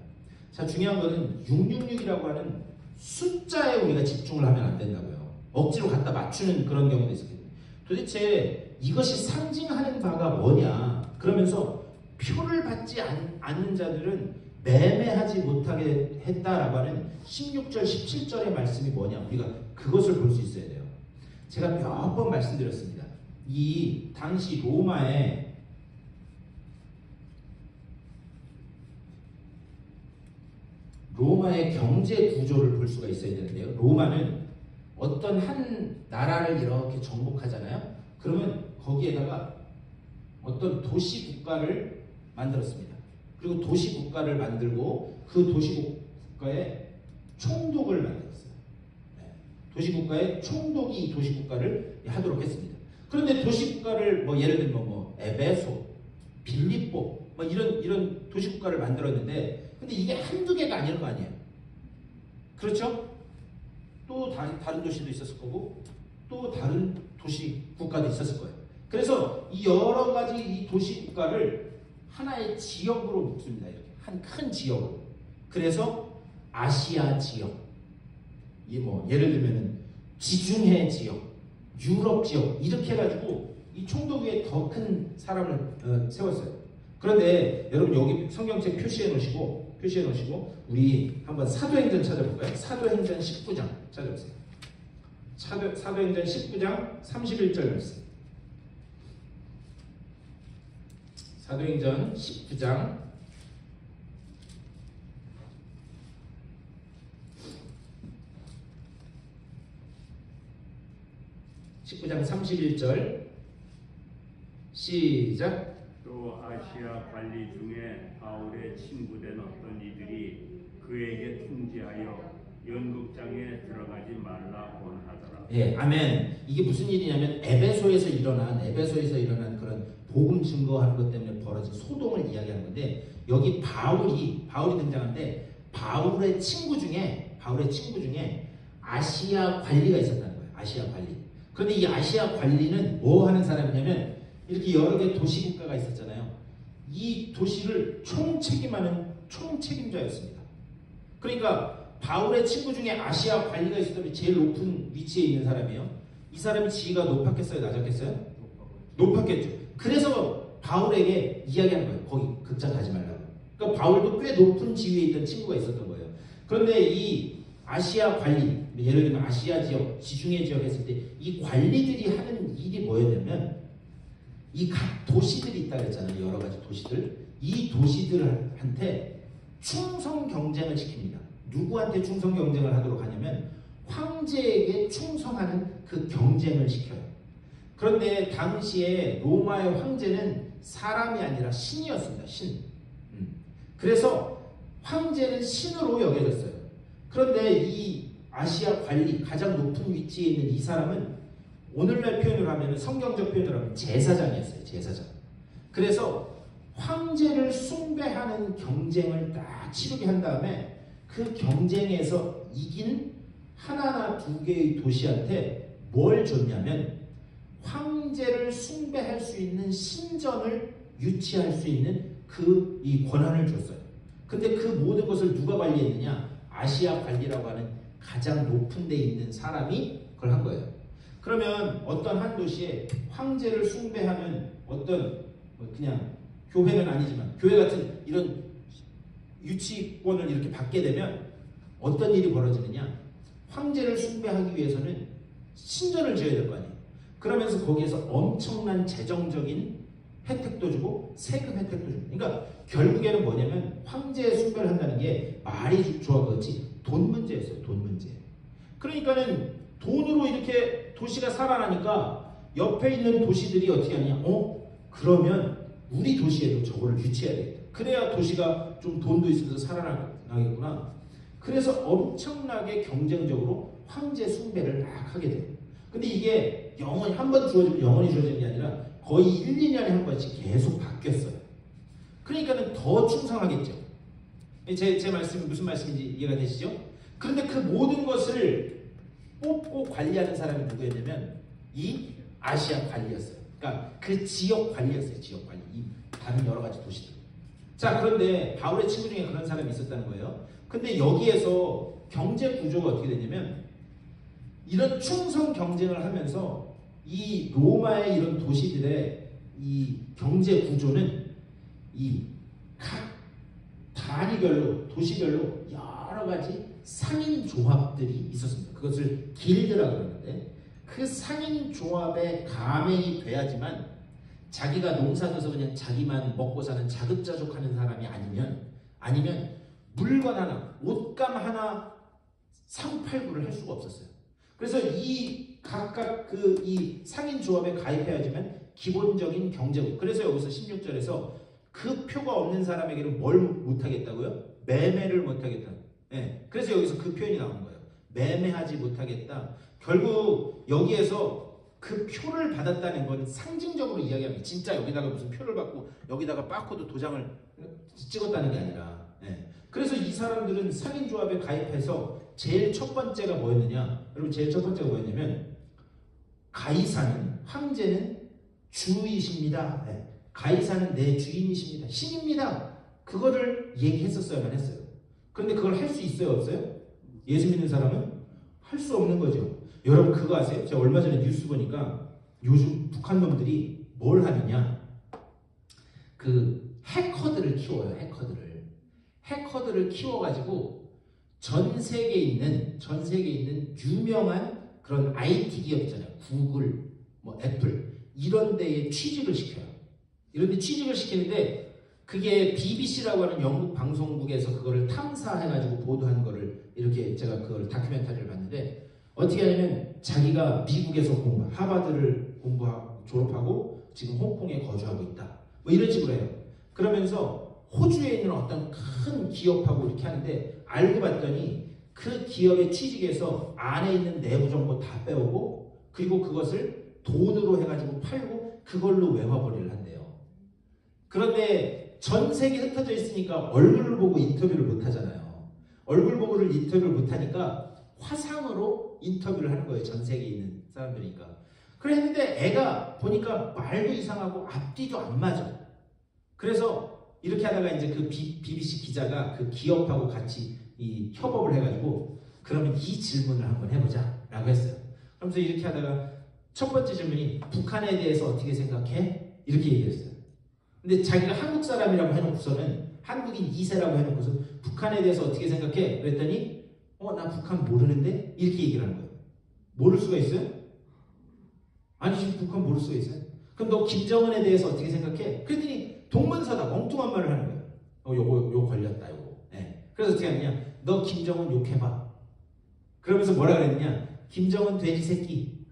자, 중요한 것은 666이라고 하는 숫자에 우리가 집중을 하면 안 된다고요. 억지로 갖다 맞추는 그런 경우도 있거든요. 도대체 이것이 상징하는 바가 뭐냐? 그러면서 표를 받지 않는 자들은 매매하지 못하게 했다라고 하는 16절, 17절의 말씀이 뭐냐? 우리가 그것을 볼 수 있어야 돼요. 제가 몇 번 말씀드렸습니다. 이 당시 로마의 경제 구조를 볼 수가 있어야 되는데요. 로마는 어떤 한 나라를 이렇게 정복하잖아요. 그러면 거기에다가 어떤 도시 국가를 만들었습니다. 그리고 도시 국가를 만들고 그 도시 국가에 총독을 만들었어요. 도시 국가에 총독이 이 도시 국가를 하도록 했습니다. 그런데 도시 국가를 뭐 예를 들면 뭐 에베소, 빌립보 뭐 이런 도시 국가를 만들었는데 근데 이게 한두 개가 아닐 거 아니에요. 그렇죠? 또 다른 도시도 있었을 거고 또 다른 도시 국가도 있었을 거예요. 그래서 이 여러 가지 이 도시 국가를 하나의 지역으로 묶습니다. 이렇게 한 큰 지역으로. 그래서 아시아 지역, 이 뭐 예를 들면은 지중해 지역, 유럽 지역 이렇게 해가지고 이 총독 위에 더 큰 사람을 세웠어요. 그런데 여러분 여기 성경책 표시해 놓으시고 우리 한번 사도행전 찾아볼까요? 사도행전 19장 찾아보세요. 사도행전 19장 31절 말씀. 사도행전 19장 31절 시작. 또 아시아 관리 중에 바울의 친구된 어떤 이들이 그에게 통지하여 연극장에 들어가지 말라 권하더라. 예, 아멘. 이게 무슨 일이냐면 에베소에서 일어난 그런 복음 증거하는 것 때문에 벌어진 소동을 이야기하는 건데, 여기 바울이 등장하는데, 바울의 친구 중에 아시아 관리가 있었다는 거예요. 아시아 관리. 그런데 이 아시아 관리는 뭐 하는 사람이냐면, 이렇게 여러 개 도시국가가 있었잖아요. 이 도시를 총책임하는 총책임자였습니다. 그러니까 바울의 친구 중에 아시아 관리가 있었다면 제일 높은 위치에 있는 사람이에요. 이 사람이 지위가 높았겠어요? 낮았겠어요? 높았겠죠. 그래서 바울에게 이야기하는 거예요. 거기 극장 가지 말라고. 그러니까 바울도 꽤 높은 지위에 있던 친구가 있었던 거예요. 그런데 이 아시아 관리, 예를 들면 아시아 지역, 지중해 지역 했을 때 이 관리들이 하는 일이 뭐였냐면, 이 각 도시들이 있다 그랬잖아요. 여러 가지 도시들. 이 도시들한테 충성 경쟁을 시킵니다. 누구한테 충성 경쟁을 하도록 하냐면 황제에게 충성하는 그 경쟁을 시켜요. 그런데 당시에 로마의 황제는 사람이 아니라 신이었습니다. 신. 그래서 황제는 신으로 여겨졌어요. 그런데 이 아시아 관리, 가장 높은 위치에 있는 이 사람은 오늘날 표현을 하면, 성경적 표현을 하면 제사장이었어요. 제사장. 그래서 황제를 숭배하는 경쟁을 딱 치르게 한 다음에 그 경쟁에서 이긴 하나나 두 개의 도시한테 뭘 줬냐면, 황제를 숭배할 수 있는 신전을 유치할 수 있는 이 권한을 줬어요. 근데 그 모든 것을 누가 관리했느냐? 아시아 관리라고 하는 가장 높은 데 있는 사람이 그걸 한 거예요. 그러면 어떤 한 도시에 황제를 숭배하는 어떤 그냥 교회는 아니지만 교회 같은 이런 유치권을 이렇게 받게 되면 어떤 일이 벌어지느냐? 황제를 숭배하기 위해서는 신전을 지어야 될 거 아니에요. 그러면서 거기에서 엄청난 재정적인 혜택도 주고 세금 혜택도 주고. 그러니까 결국에는 뭐냐면 황제 숭배를 한다는 게 말이 좋아 그렇지 돈 문제였어요. 돈 문제. 그러니까는 돈으로 이렇게 도시가 살아나니까 옆에 있는 도시들이 어떻게 하느냐? 그러면 우리 도시에도 저거를 유치해야 되겠다. 그래야 도시가 좀 돈도 있어서 살아나겠구나. 그래서 엄청나게 경쟁적으로 황제 숭배를 막 하게 돼요. 근데 이게 영원히 한 번 주어지면 영원히 주어지는 게 아니라 거의 1, 2년에 한 번씩 계속 바뀌었어요. 그러니까는 더 충성하겠죠. 제 말씀이 무슨 말씀인지 이해가 되시죠? 그런데 그 모든 것을 뽑고 관리하는 사람이 누구였냐면 이 아시아 관리였어요. 그러니까 그 지역 관리였어요. 지역 관리. 이 다른 여러 가지 도시들. 자, 그런데 바울의 친구 중에 그런 사람이 있었다는 거예요. 근데 여기에서 경제 구조가 어떻게 되냐면 이런 충성 경쟁을 하면서 이 로마의 이런 도시들의 이 경제 구조는 이 각 단위별로 도시별로 여러 가지 상인 조합들이 있었습니다. 그것을 길드라고 그러는데 그 상인 조합에 가맹이 돼야지만 자기가 농사져서 그냥 자기만 먹고 사는 자급자족하는 사람이 아니면 물건 하나, 옷감 하나 상팔구를 할 수가 없었어요. 그래서 이 각각 이 상인 조합에 가입해야지만 기본적인 경제고. 그래서 여기서 16절에서 그 표가 없는 사람에게는 뭘 못하겠다고요? 매매를 못하겠다. 네. 그래서 여기서 그 표현이 나오는 거예요. 매매하지 못하겠다. 결국 여기에서 그 표를 받았다는 건 상징적으로 이야기합니다. 진짜 여기다가 무슨 표를 받고 여기다가 바코드 도장을 찍었다는 게 아니라. 네. 그래서 이 사람들은 상인조합에 가입해서 제일 첫 번째가 뭐였느냐? 여러분 제일 첫 번째가 뭐였냐면 가이사는 황제는 주이십니다. 네. 가이사는 내 주인이십니다. 신입니다. 그거를 얘기했었어야만 했어요. 그런데 그걸 할 수 있어요? 없어요? 예수 믿는 사람은 할 수 없는 거죠. 여러분 그거 아세요? 제가 얼마 전에 뉴스 보니까 요즘 북한 놈들이 뭘 하느냐? 그 해커들을 키워요. 해커들을 키워가지고 전 세계에 있는 유명한 그런 IT 기업 있잖아요. 구글, 뭐 애플 이런 데에 취직을 시켜요. 이런 데 취직을 시키는데 그게 BBC라고 하는 영국 방송국에서 그거를 탐사해가지고 보도한 거를 이렇게 제가 그걸 다큐멘터리를 봤는데 어떻게 하냐면 자기가 미국에서 하버드를 졸업하고 지금 홍콩에 거주하고 있다. 뭐 이런 식으로 해요. 그러면서 호주에 있는 어떤 큰 기업하고 이렇게 하는데 알고 봤더니 그 기업의 취직에서 안에 있는 내부 정보 다 빼오고 그리고 그것을 돈으로 해가지고 팔고 그걸로 외화벌이를 한대요. 그런데 전 세계 흩어져 있으니까 얼굴을 보고 인터뷰를 못 하잖아요. 얼굴 보고를 인터뷰를 못 하니까 화상으로 인터뷰를 하는 거예요. 전 세계에 있는 사람들이니까. 그랬는데 애가 보니까 말도 이상하고 앞뒤도 안 맞아. 그래서 이렇게 하다가 이제 그 BBC 기자가 그 기업하고 같이 이 협업을 해가지고 그러면 이 질문을 한번 해보자 라고 했어요. 그러면서 이렇게 하다가 첫 번째 질문이 북한에 대해서 어떻게 생각해? 이렇게 얘기했어요. 근데 자기가 한국 사람이라고 해놓고서는 한국인 2세라고 해놓고서 북한에 대해서 어떻게 생각해? 그랬더니 나 북한 모르는데? 이렇게 얘기를 하는 거예요. 모를 수가 있어요? 아니 지금 북한 모를 수가 있어요? 그럼 너 김정은에 대해서 어떻게 생각해? 그랬더니 동문서답 엉뚱한 말을 하는 거예요. 요거 걸렸다 요거. 네. 그래서 어떻게 하느냐? 너 김정은 욕해봐. 그러면서 뭐라 그랬냐? 김정은 돼지 새끼.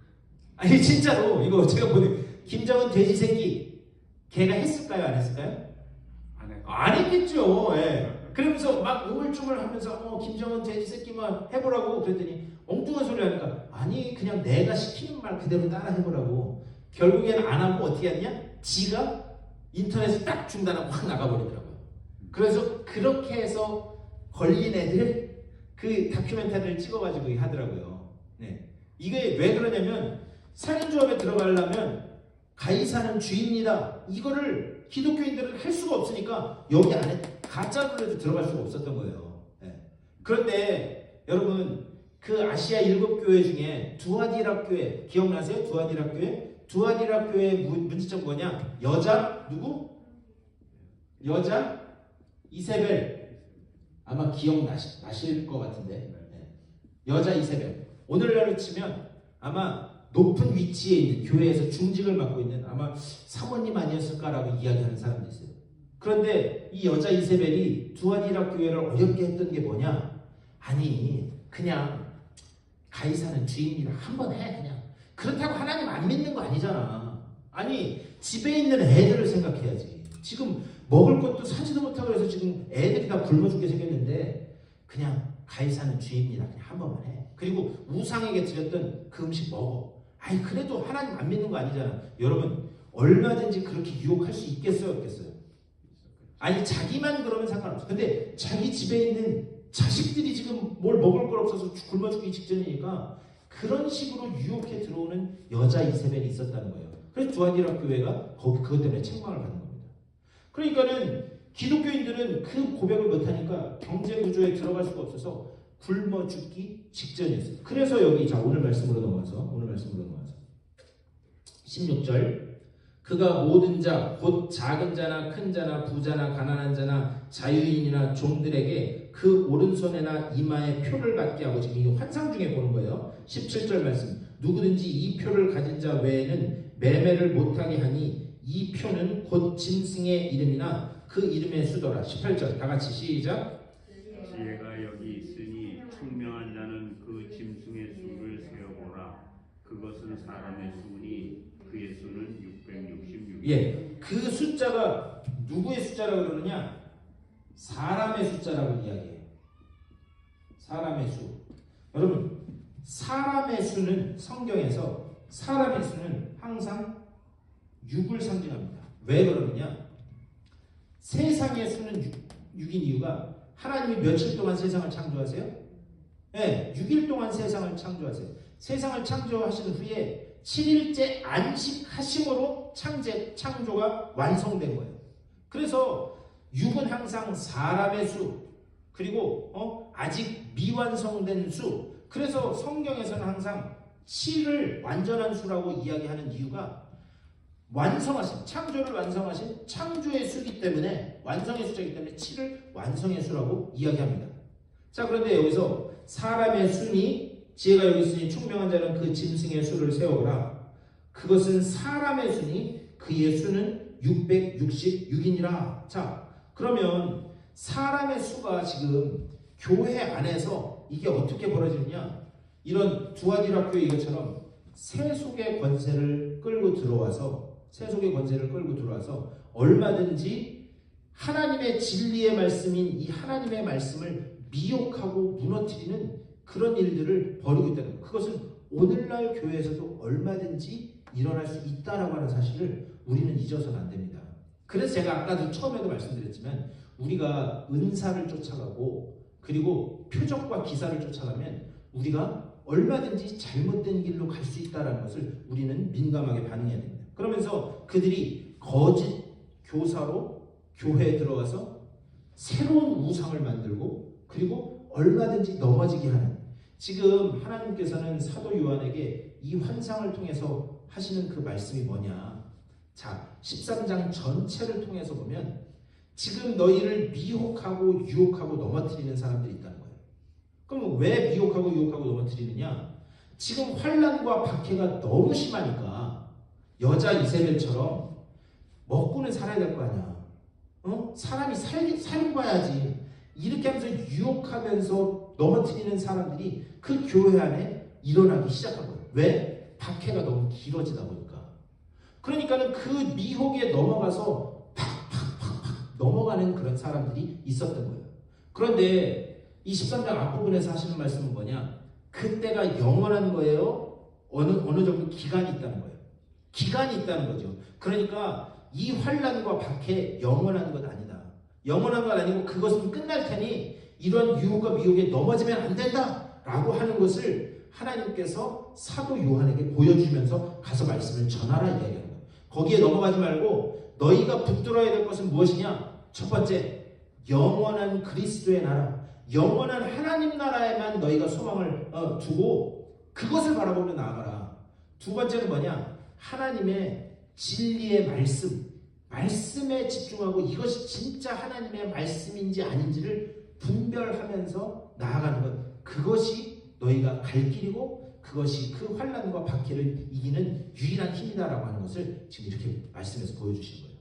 아니 진짜로 이거 제가 보는 김정은 돼지 새끼. 걔가 했을까요? 안 했을까요? 안 했겠죠. 예. 그러면서 막 우물쭈물하면서 김정은 돼지 새끼만 해보라고 그랬더니 엉뚱한 소리 하니까 아니 그냥 내가 시키는 말 그대로 따라 해보라고. 결국에는 안 하고 어떻게 했냐? 지가 인터넷을 딱 중단하고 확 나가버리더라고요. 그래서 그렇게 해서 걸린 애들 그 다큐멘터리를 찍어가지고 하더라고요. 네. 이게 왜 그러냐면 살인조합에 들어가려면 가이사는 주입니다. 이거를 기독교인들은 할 수가 없으니까 여기 안에 가짜로 해도 들어갈 수가 없었던 거예요. 네. 그런데 여러분 그 아시아 7교회 중에 두아디라 교회 기억나세요? 두아디라 교회? 두아디라 교회 문제점 뭐냐? 여자 누구? 여자 이세벨 아마 기억나실 것 같은데 네. 여자 이세벨 오늘날로 치면 아마 높은 위치에 있는 교회에서 중직을 맡고 있는 아마 사모님 아니었을까라고 이야기하는 사람도 있어요. 그런데 이 여자 이세벨이 두아디라 교회를 어렵게 했던 게 뭐냐? 아니 그냥 가이사는 주입니다. 한번 해 그냥. 그렇다고 하나님 안 믿는 거 아니잖아. 아니 집에 있는 애들을 생각해야지. 지금 먹을 것도 사지도 못하고 해서 지금 애들이 다 굶어 죽게 생겼는데 그냥 가이사는 주입니다. 그냥 한 번만 해. 그리고 우상에게 드렸던 그 음식 먹어. 아니 그래도 하나님 안 믿는 거 아니잖아. 여러분 얼마든지 그렇게 유혹할 수 있겠어요 없겠어요? 아니 자기만 그러면 상관없어. 근데 자기 집에 있는 자식들이 지금 뭘 먹을 걸 없어서 굶어 죽기 직전이니까 그런 식으로 유혹해 들어오는 여자 이세벨이 있었다는 거예요. 그래서 두아디라 교회가 그것 때문에 책망을 받는 겁니다. 그러니까는 기독교인들은 그 고백을 못하니까 경제 구조에 들어갈 수가 없어서 굶어 죽기 직전이었어요. 그래서 여기 자 오늘 말씀으로 넘어가서 16절 그가 모든 자 곧 작은 자나 큰 자나 부자나 가난한 자나 자유인이나 종들에게 그 오른손에나 이마에 표를 받게 하고 지금 이 환상 중에 보는 거예요. 17절 말씀 누구든지 이 표를 가진 자 외에는 매매를 못하게 하니 이 표는 곧 짐승의 이름이나 그 이름의 수더라. 18절 다 같이 시작. 지혜가 여기 있으니 총명한 자는 그 짐승의 수를 세어보라. 그것은 사람의 수니 그의 수는 666. 예, 그 숫자가 누구의 숫자라고 그러느냐? 사람의 숫자라고 이야기해요. 사람의 수. 여러분, 사람의 수는 성경에서 사람의 수는 항상 6을 상징합니다. 왜 그러느냐? 세상의 수는 6인 이유가 하나님이 며칠 동안 세상을 창조하세요? 네, 6일 동안 세상을 창조하세요. 세상을 창조하신 후에 7일째 안식하심으로 창조가 완성된 거예요. 그래서 6은 항상 사람의 수, 그리고 아직 미완성된 수. 그래서 성경에서는 항상 7을 완전한 수라고 이야기하는 이유가 완성하신, 창조를 완성하신 창조의 수이기 때문에, 완성의 숫자이기 때문에 7을 완성의 수라고 이야기합니다. 자, 그런데 여기서 사람의 수니, 지혜가 여기 있으니 총명한 자는 그 짐승의 수를 세워보라. 그것은 사람의 수니 그의 수는 666이니라. 자, 그러면 사람의 수가 지금 교회 안에서 이게 어떻게 벌어지느냐? 이런 두아디라 교회 이것처럼 세속의 권세를 끌고 들어와서 얼마든지 하나님의 진리의 말씀인 이 하나님의 말씀을 미혹하고 무너뜨리는 그런 일들을 벌이고 있다는 것. 그것은 오늘날 교회에서도 얼마든지 일어날 수 있다라고 하는 사실을 우리는 잊어서는 안 됩니다. 그래서 제가 아까도 처음에도 말씀드렸지만 우리가 은사를 쫓아가고 그리고 표적과 기사를 쫓아가면 우리가 얼마든지 잘못된 길로 갈 수 있다는 것을 우리는 민감하게 반응해야 됩니다. 그러면서 그들이 거짓 교사로 교회에 들어가서 새로운 우상을 만들고 그리고 얼마든지 넘어지게 하는, 지금 하나님께서는 사도 요한에게 이 환상을 통해서 하시는 그 말씀이 뭐냐. 자, 13장 전체를 통해서 보면 지금 너희를 미혹하고 유혹하고 넘어뜨리는 사람들이 있다는 거예요. 그럼 왜 미혹하고 유혹하고 넘어뜨리느냐? 지금 환난과 박해가 너무 심하니까 여자 이세벨처럼 먹고는 살아야 될 거 아니야. 사람이 살고 가야지. 이렇게 하면서 유혹하면서 넘어뜨리는 사람들이 그 교회 안에 일어나기 시작한 거예요. 왜? 박해가 너무 길어지다 보니까. 그러니까는 그 미혹에 넘어가서 팍팍팍팍 넘어가는 그런 사람들이 있었던 거예요. 그런데 이 13장 앞부분에서 하시는 말씀은 뭐냐? 그때가 영원한 거예요? 어느 정도 기간이 있다는 거예요. 기간이 있다는 거죠. 그러니까 이 환난과 박해 영원한 것 아니다. 영원한 건 아니고 그것은 끝날 테니 이런 유혹과 미혹에 넘어지면 안 된다라고 하는 것을 하나님께서 사도 요한에게 보여주면서 가서 말씀을 전하라 이야기하는 거예요. 거기에 넘어가지 말고 너희가 붙들어야 될 것은 무엇이냐? 첫 번째, 영원한 그리스도의 나라, 영원한 하나님 나라에만 너희가 소망을 두고 그것을 바라보며 나아가라. 두 번째는 뭐냐? 하나님의 진리의 말씀에 집중하고 이것이 진짜 하나님의 말씀인지 아닌지를 분별하면서 나아가는 것, 그것이 너희가 갈 길이고 그것이 그 환난과 박해를 이기는 유일한 힘이다라고 하는 것을 지금 이렇게 말씀에서 보여주신 거예요.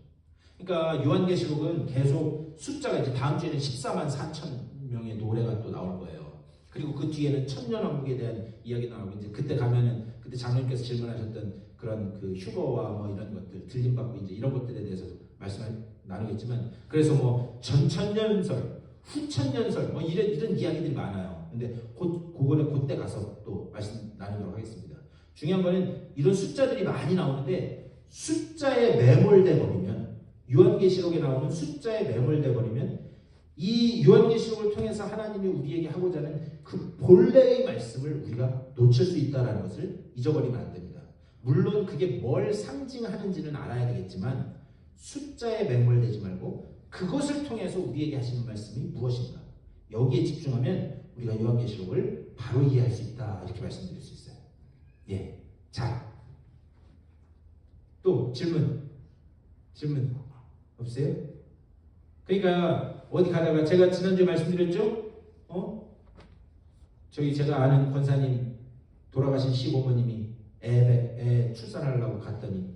그러니까 요한계시록은 계속 숫자가 이제 다음 주에는 14만 4천 명의 노래가 또 나올 거예요. 그리고 그 뒤에는 천년왕국에 대한 이야기 나오고 이제 그때 가면은 그때 장로님께서 질문하셨던 그런 그 휴거와 뭐 이런 것들 들림받고 이제 이런 것들에 대해서 말씀을 나누겠지만, 그래서 뭐 전천년설, 후천년설 뭐 이런 이야기들이 많아요. 근데 그거는 그때 가서 또 말씀 나누도록 하겠습니다. 중요한 거는 이런 숫자들이 많이 나오는데 숫자에 매몰돼 버리면, 요한계시록에 나오는 숫자에 매몰돼 버리면 이 요한계시록을 통해서 하나님이 우리에게 하고자 하는 그 본래의 말씀을 우리가 놓칠 수 있다는 것을 잊어버리면 안 됩니다. 물론 그게 뭘 상징하는지는 알아야 되겠지만 숫자에 매몰되지 말고 그것을 통해서 우리에게 하시는 말씀이 무엇인가, 여기에 집중하면 우리가 요한계시록을 바로 이해할 수 있다, 이렇게 말씀드릴 수 있어요. 예, 자, 또 질문 없어요? 그러니까 어디 가다가 제가 지난주에 말씀드렸죠? 저기 제가 아는 권사님 돌아가신 시부모님이 애 출산하려고 갔더니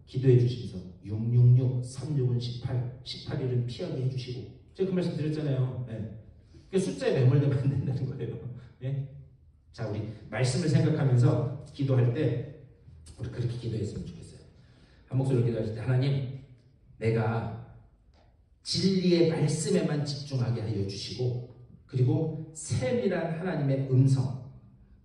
기도해 주시면서 666, 36은 18, 18일은 피하게 해주시고, 제가 그 말씀 드렸잖아요. 네. 그 숫자에 매몰되면 안 된다는 거예요. 네? 자, 우리 말씀을 생각하면서 기도할 때 우리 그렇게 기도했으면 좋겠어요. 한 목소리로 기도하실 때, 하나님, 내가 진리의 말씀에만 집중하게 하여 주시고, 그리고 세밀한 하나님의 음성,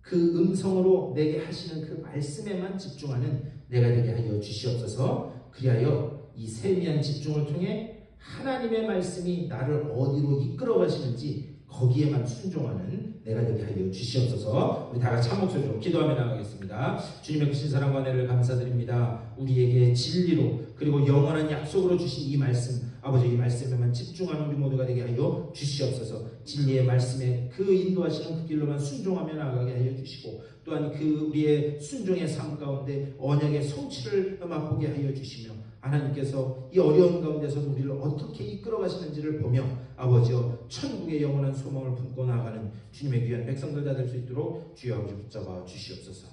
그 음성으로 내게 하시는 그 말씀에만 집중하는 내가 되게 하여 주시옵소서. 그리하여 이 세미한 집중을 통해 하나님의 말씀이 나를 어디로 이끌어 가시는지 거기에만 순종하는 내가 되게 하여 주시옵소서. 우리 다 같이 한 목소리로 기도하며 나가겠습니다. 주님의 크신 사랑과 은혜를 감사드립니다. 우리에게 진리로 그리고 영원한 약속으로 주신 이 말씀, 아버지, 이 말씀에만 집중하는 우리 모두가 되게 하여 주시옵소서. 진리의 말씀에 그 인도하시는 그 길로만 순종하며 나가게 하여 주시고, 또한 그 우리의 순종의 삶 가운데 언약의 성취를 맛보게 하여 주시며, 하나님께서 이 어려운 가운데서도 우리를 어떻게 이끌어 가시는지를 보며 아버지여 천국의 영원한 소망을 품고 나아가는 주님의 귀한 백성들 다 될 수 있도록 주여 아버지 붙잡아 주시옵소서.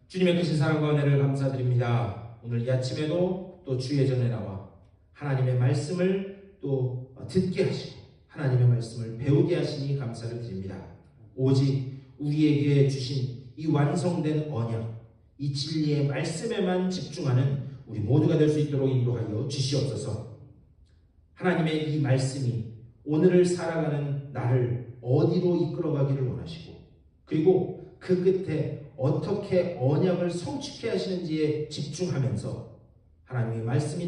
주님의 크신 사랑과 은혜를 감사드립니다. 오늘 이 아침에도 또 주의 전에 나와 하나님의 말씀을 또 듣게 하시고 하나님의 말씀을 배우게 하시니 감사를 드립니다. 오직 우리에게 주신 이 완성된 언약, 이 진리의 말씀에만 집중하는 우리 모두가 될 수 있도록 인도하여 주시옵소서. 하나님의 이 말씀이 오늘을 살아가는 나를 어디로 이끌어가기를 원하시고 그리고 그 끝에 어떻게 언약을 성취케 하시는지에 집중하면서 하나님의 말씀이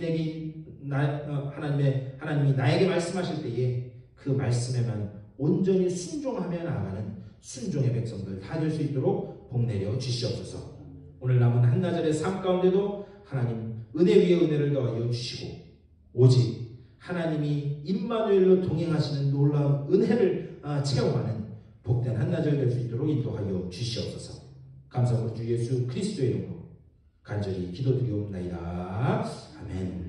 하나님이 나에게 말씀하실 때에 그 말씀에만 온전히 순종하며 나아가는 순종의 백성들 다 될 수 있도록 복내려 주시옵소서. 오늘 남은 한나절의 삶 가운데도 하나님 은혜 위에 은혜를 더하여 주시고 오직 하나님이 임마누엘로 동행하시는 놀라운 은혜를 체험하는 복된 한나절 될 수 있도록 인도하여 주시옵소서. 감사합니다. 주 예수 그리스도의 이름으로 간절히 기도드리옵나이다. 아멘.